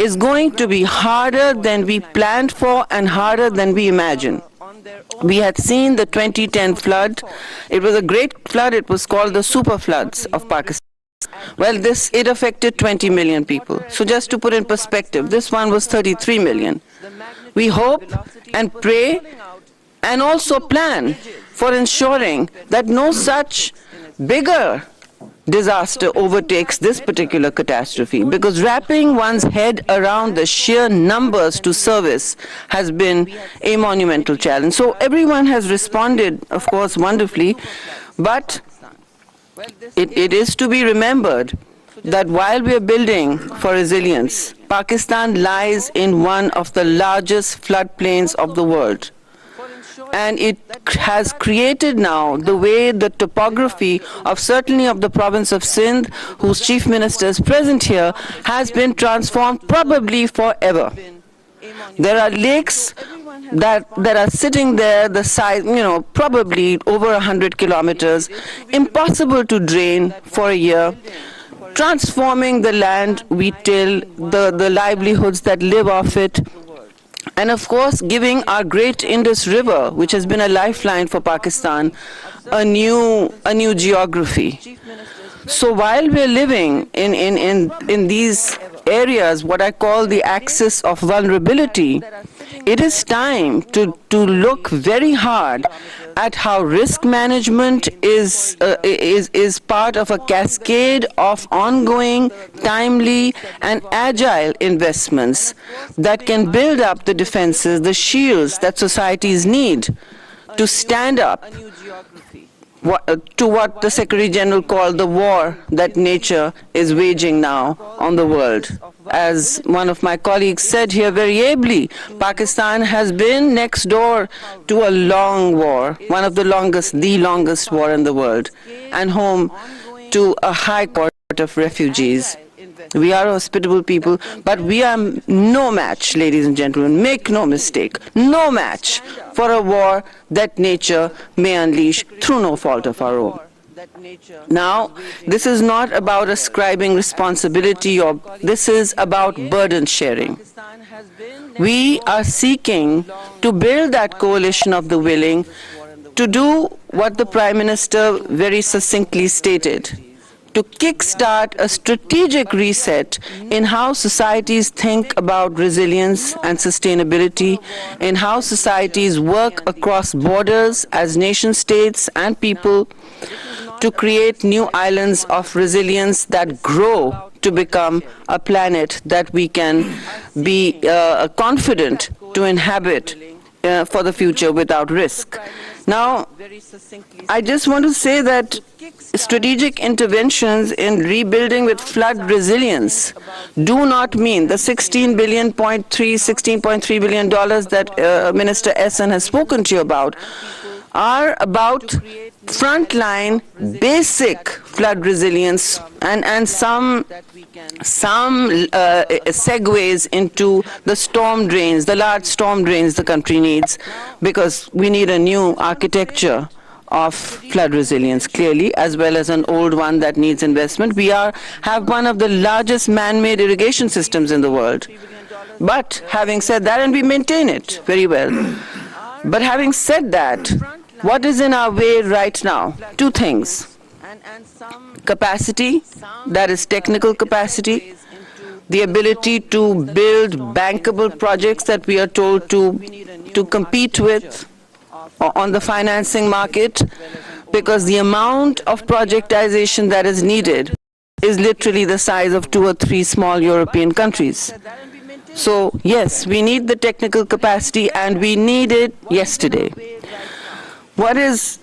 is going to be harder than we planned for and harder than we imagined. We had seen the 2010 flood. It was a great flood. It was called the super floods of Pakistan. Well, it affected 20 million people. So just to put in perspective, this one was 33 million. We hope and pray and also plan for ensuring that no such bigger disaster overtakes this particular catastrophe, because wrapping one's head around the sheer numbers to service has been a monumental challenge. So everyone has responded, of course, wonderfully, but it is to be remembered that while we are building for resilience, Pakistan lies in one of the largest floodplains of the world. And it has created now the way the topography of certainly of the province of Sindh, whose chief minister is present here, has been transformed probably forever. There are lakes that are sitting there, the size, probably over 100 kilometers, impossible to drain for a year, transforming the land we till, the livelihoods that live off it, and of course giving our great Indus River, which has been a lifeline for Pakistan, a new geography. So while we're living in these areas, what I call the axis of vulnerability, it is time to look very hard at how risk management is part of a cascade of ongoing, timely, and agile investments that can build up the defenses, the shields that societies need to stand up to what the Secretary General called the war that nature is waging now on the world. As one of my colleagues said here very ably, Pakistan has been next door to a long war, one of the longest war in the world, and home to a high court of refugees. We are a hospitable people, but we are no match, ladies and gentlemen, make no mistake, no match for a war that nature may unleash through no fault of our own. Now, this is not about ascribing responsibility, or this is about burden sharing. We are seeking to build that coalition of the willing to do what the Prime Minister very succinctly stated, to kickstart a strategic reset in how societies think about resilience and sustainability, in how societies work across borders as nation states and people, to create new islands of resilience that grow to become a planet that we can be confident to inhabit for the future without risk. Now, I just want to say that strategic interventions in rebuilding with flood resilience do not mean the $16.3 billion that Minister Essen has spoken to you about are about frontline basic flood resilience and some segues into the storm drains, the large storm drains the country needs, because we need a new architecture of flood resilience, clearly, as well as an old one that needs investment. We have one of the largest man-made irrigation systems in the world. But having said that, and we maintain it very well, but having said that, what is in our way right now? Two things. Capacity, that is technical capacity, the ability to build bankable projects that we are told to compete with on the financing market, because the amount of projectization that is needed is literally the size of 2 or 3 small European countries. So yes, we need the technical capacity, and we need it yesterday. What is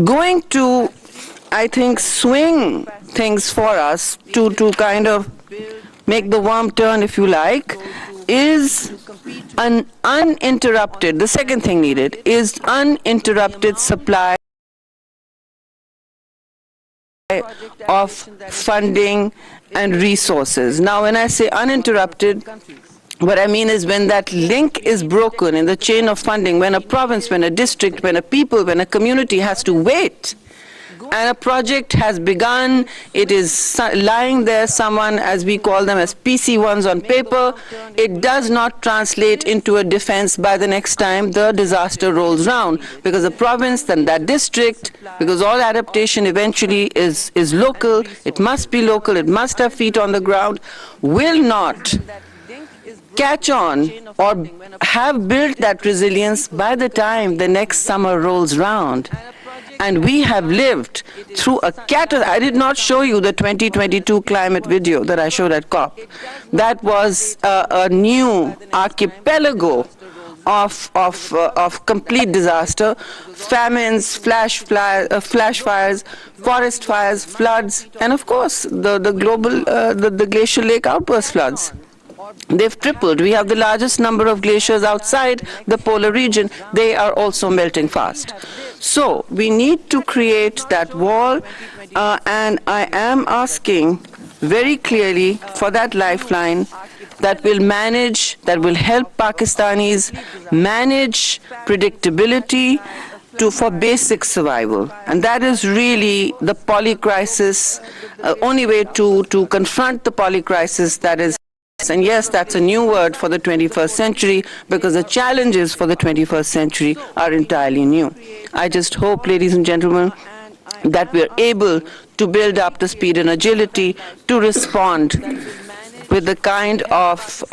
going to, I think, swing things for us to kind of make the worm turn, if you like, is an uninterrupted, the second thing needed is uninterrupted supply of funding and resources. Now, when I say uninterrupted, what I mean is when that link is broken in the chain of funding, when a province, when a district, when a people, when a community has to wait, and a project has begun, it is lying there, someone, as we call them, as PC1s on paper, it does not translate into a defense by the next time the disaster rolls round, because the province, then that district, because all adaptation eventually is local, it must be local, it must have feet on the ground, will not catch on or have built that resilience by the time the next summer rolls round. And we have lived through a I did not show you the 2022 climate video that I showed at COP. That was a new archipelago of complete disaster, famines, flash fires, forest fires, floods, and of course the global, the glacial lake outburst floods. They've tripled. We have the largest number of glaciers outside the polar region. They are also melting fast. So we need to create that wall, and I am asking very clearly for that lifeline that will manage, that will help Pakistanis manage predictability for basic survival. And that is really the polycrisis, only way to confront the polycrisis that is. And yes, that's a new word for the 21st century, because the challenges for the 21st century are entirely new. I just hope, ladies and gentlemen, that we are able to build up the speed and agility to respond with the kind of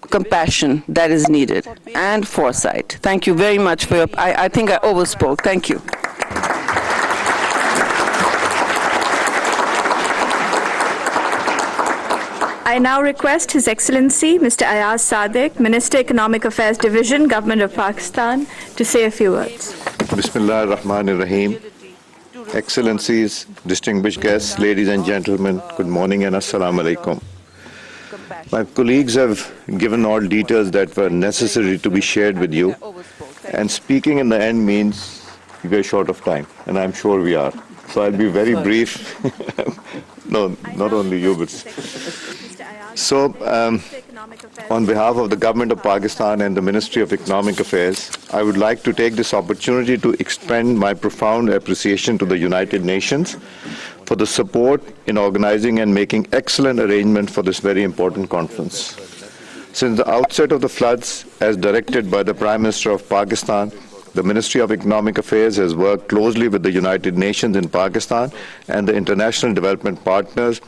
compassion that is needed and foresight. Thank you very much for your. I think I overspoke. Thank you. I now request His Excellency Mr. Ayaz Sadiq, Minister Economic Affairs Division, Government of Pakistan, to say a few words. Bismillah ar-Rahman ar-Rahim. Excellencies, distinguished guests, ladies and gentlemen, good morning and assalamu alaikum. My colleagues have given all details that were necessary to be shared with you, and speaking in the end means we're short of time, and I'm sure we are. So I'll be very brief. No, not only you, but... So, on behalf of the Government of Pakistan and the Ministry of Economic Affairs, I would like to take this opportunity to extend my profound appreciation to the United Nations for the support in organizing and making excellent arrangements for this very important conference. Since the outset of the floods, as directed by the Prime Minister of Pakistan, the Ministry of Economic Affairs has worked closely with the United Nations in Pakistan and the international development partners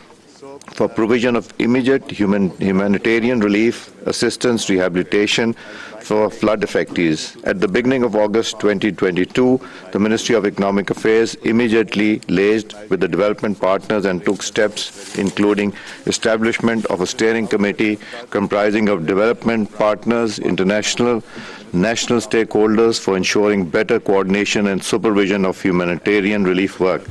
for provision of immediate humanitarian relief, assistance, rehabilitation for flood affectees. At the beginning of August 2022, the Ministry of Economic Affairs immediately liaised with the development partners and took steps including establishment of a steering committee comprising of development partners, international, national stakeholders for ensuring better coordination and supervision of humanitarian relief work.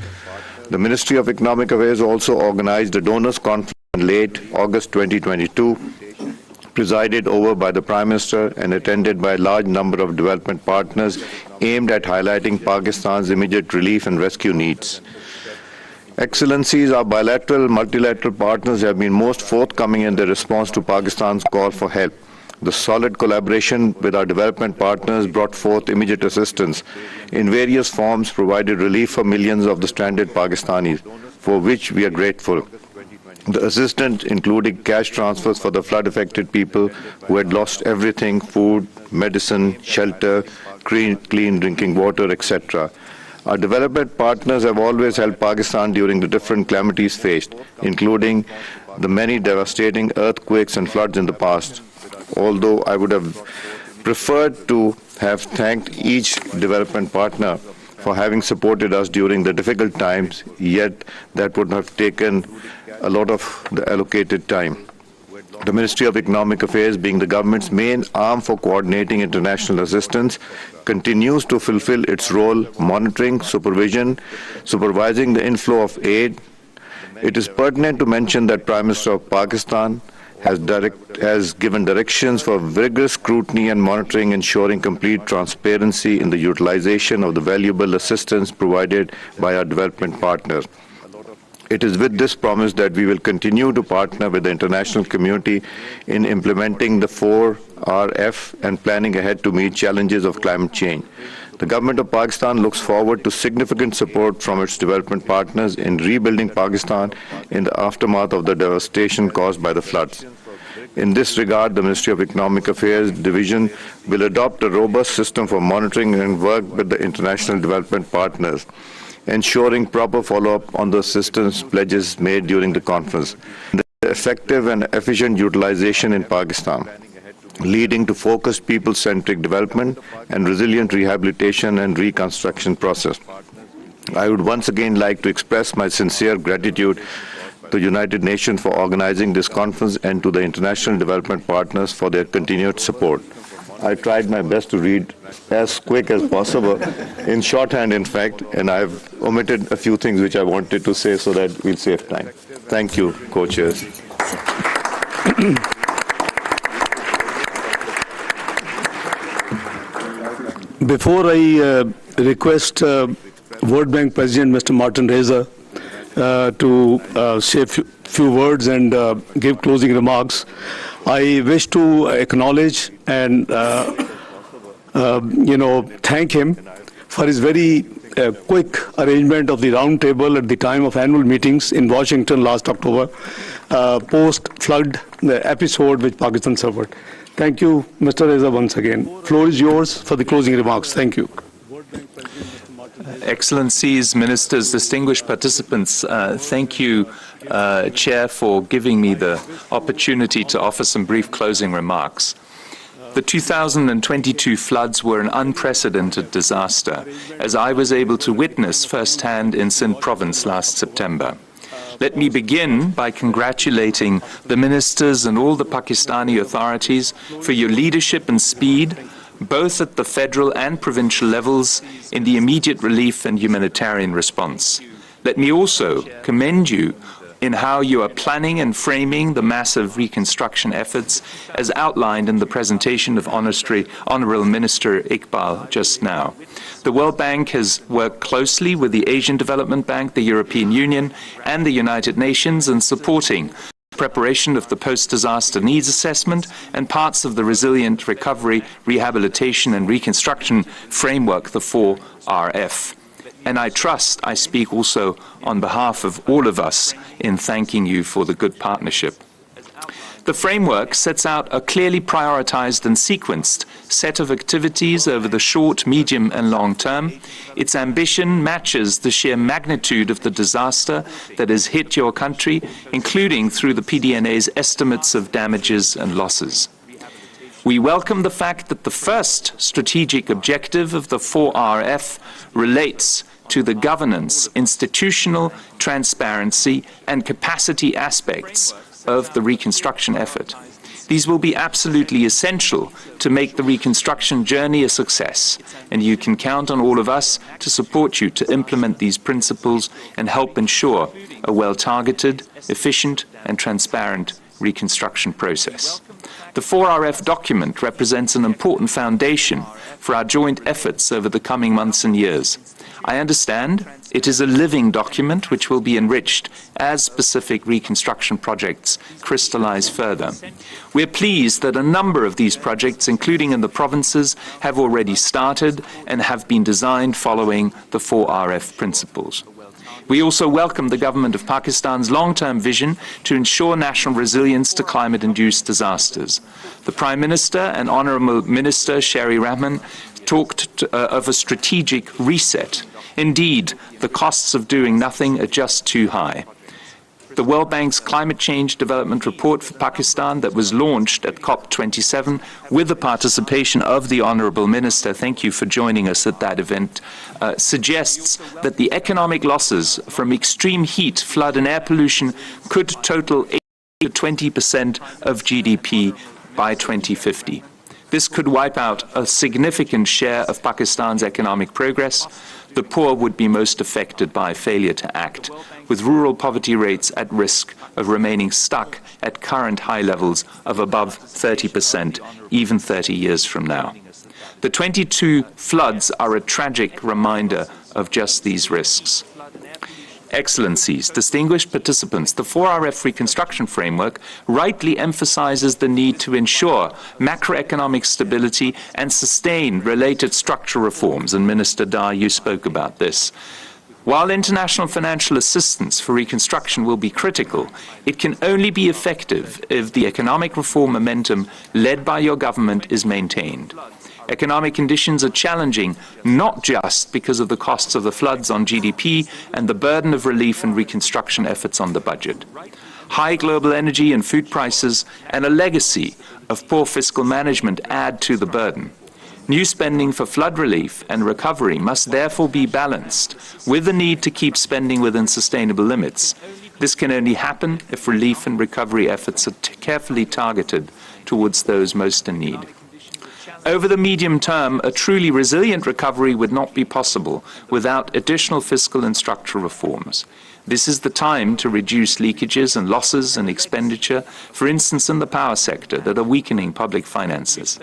The Ministry of Economic Affairs also organized a donors conference in late August 2022, presided over by the Prime Minister and attended by a large number of development partners aimed at highlighting Pakistan's immediate relief and rescue needs. Excellencies, our bilateral, multilateral partners have been most forthcoming in their response to Pakistan's call for help. The solid collaboration with our development partners brought forth immediate assistance in various forms, provided relief for millions of the stranded Pakistanis, for which we are grateful. The assistance included cash transfers for the flood-affected people who had lost everything: food, medicine, shelter, clean drinking water, etc. Our development partners have always helped Pakistan during the different calamities faced, including the many devastating earthquakes and floods in the past. Although I would have preferred to have thanked each development partner for having supported us during the difficult times, yet that would have taken a lot of the allocated time. The Ministry of Economic Affairs, being the government's main arm for coordinating international assistance, continues to fulfill its role monitoring, supervising the inflow of aid. It is pertinent to mention that Prime Minister of Pakistan has given directions for vigorous scrutiny and monitoring, ensuring complete transparency in the utilization of the valuable assistance provided by our development partners. It is with this promise that we will continue to partner with the international community in implementing the 4RF and planning ahead to meet challenges of climate change. The government of Pakistan looks forward to significant support from its development partners in rebuilding Pakistan in the aftermath of the devastation caused by the floods. In this regard, the Ministry of Economic Affairs Division will adopt a robust system for monitoring and work with the international development partners, ensuring proper follow-up on the assistance pledges made during the conference. The effective and efficient utilization in Pakistan, leading to focused people-centric development and resilient rehabilitation and reconstruction process. I would once again like to express my sincere gratitude to the United Nations for organizing this conference and to the international development partners for their continued support. I tried my best to read as quick as possible, in shorthand in fact, and I've omitted a few things which I wanted to say so that we'll save time. Thank you, co-chairs. Before I request World Bank President Mr. Martin Reza to say a few words and give closing remarks, I wish to acknowledge and thank him for his very quick arrangement of the round table at the time of annual meetings in Washington last October, post-flood episode which Pakistan suffered. Thank you, Mr. Reza, once again. Floor is yours for the closing remarks. Thank you. Excellencies, ministers, distinguished participants, thank you, Chair, for giving me the opportunity to offer some brief closing remarks. The 2022 floods were an unprecedented disaster, as I was able to witness firsthand in Sindh province last September. Let me begin by congratulating the ministers and all the Pakistani authorities for your leadership and speed, both at the federal and provincial levels, in the immediate relief and humanitarian response. Let me also commend you in how you are planning and framing the massive reconstruction efforts as outlined in the presentation of Honourable Minister Iqbal just now. The World Bank has worked closely with the Asian Development Bank, the European Union and the United Nations in supporting preparation of the post-disaster needs assessment and parts of the resilient recovery, rehabilitation and reconstruction framework, the 4RF. And I trust I speak also on behalf of all of us in thanking you for the good partnership. The framework sets out a clearly prioritized and sequenced set of activities over the short, medium, and long term. Its ambition matches the sheer magnitude of the disaster that has hit your country, including through the PDNA's estimates of damages and losses. We welcome the fact that the first strategic objective of the 4RF relates to the governance, institutional transparency, and capacity aspects of the reconstruction effort. These will be absolutely essential to make the reconstruction journey a success, and you can count on all of us to support you to implement these principles and help ensure a well-targeted, efficient, and transparent reconstruction process. The 4RF document represents an important foundation for our joint efforts over the coming months and years. I understand it is a living document which will be enriched as specific reconstruction projects crystallize further. We're pleased that a number of these projects, including in the provinces, have already started and have been designed following the 4RF principles. We also welcome the government of Pakistan's long-term vision to ensure national resilience to climate-induced disasters. The Prime Minister and Honourable Minister Sherry Rahman talked of a strategic reset. Indeed, the costs of doing nothing are just too high. The World Bank's Climate Change Development Report for Pakistan that was launched at COP27 with the participation of the Honourable Minister, thank you for joining us at that event, suggests that the economic losses from extreme heat, flood and air pollution could total 8 to 20% of GDP by 2050. This could wipe out a significant share of Pakistan's economic progress. The poor would be most affected by failure to act, with rural poverty rates at risk of remaining stuck at current high levels of above 30%, even 30 years from now. The 22 floods are a tragic reminder of just these risks. Excellencies, distinguished participants, the 4RF reconstruction framework rightly emphasizes the need to ensure macroeconomic stability and sustain related structural reforms, and Minister Dar, you spoke about this. While international financial assistance for reconstruction will be critical, it can only be effective if the economic reform momentum led by your government is maintained. Economic conditions are challenging, not just because of the costs of the floods on GDP and the burden of relief and reconstruction efforts on the budget. High global energy and food prices and a legacy of poor fiscal management add to the burden. New spending for flood relief and recovery must therefore be balanced with the need to keep spending within sustainable limits. This can only happen if relief and recovery efforts are carefully targeted towards those most in need. Over the medium term, a truly resilient recovery would not be possible without additional fiscal and structural reforms. This is the time to reduce leakages and losses in expenditure, for instance in the power sector, that are weakening public finances,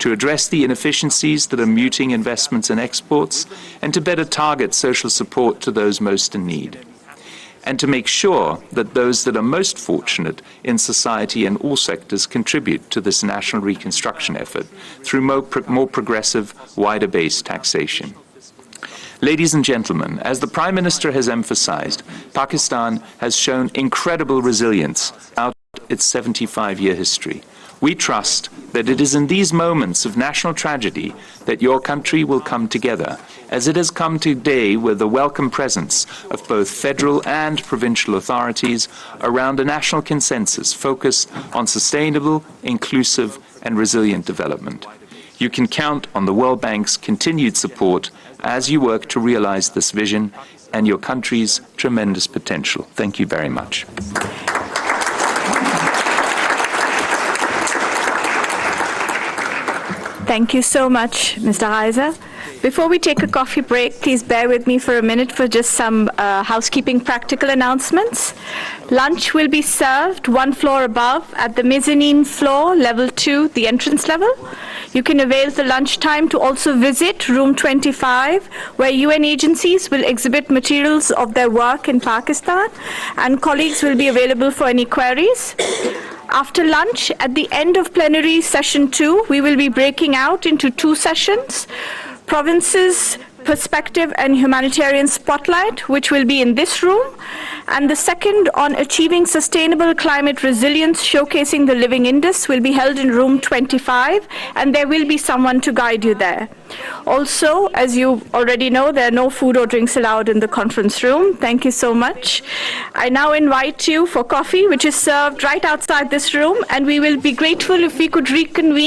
to address the inefficiencies that are muting investments and exports, and to better target social support to those most in need, and to make sure that those that are most fortunate in society and all sectors contribute to this national reconstruction effort through more progressive, wider-based taxation. Ladies and gentlemen, as the Prime Minister has emphasized, Pakistan has shown incredible resilience out its 75-year history. We trust that it is in these moments of national tragedy that your country will come together, as it has come today with the welcome presence of both federal and provincial authorities around a national consensus focused on sustainable, inclusive, and resilient development. You can count on the World Bank's continued support as you work to realize this vision and your country's tremendous potential. Thank you very much. Thank you so much, Mr. Heiser. Before we take a coffee break, please bear with me for a minute for just some housekeeping practical announcements. Lunch will be served one floor above at the mezzanine floor, level 2, the entrance level. You can avail the lunchtime to also visit room 25, where UN agencies will exhibit materials of their work in Pakistan, and colleagues will be available for any queries. After lunch, at the end of plenary session 2, we will be breaking out into 2 sessions. Provinces Perspective and Humanitarian Spotlight, which will be in this room, and the second on Achieving Sustainable Climate Resilience, Showcasing the Living Indus, will be held in room 25, and there will be someone to guide you there. Also, as you already know, there are no food or drinks allowed in the conference room. Thank you so much. I now invite you for coffee, which is served right outside this room, and we will be grateful if we could reconvene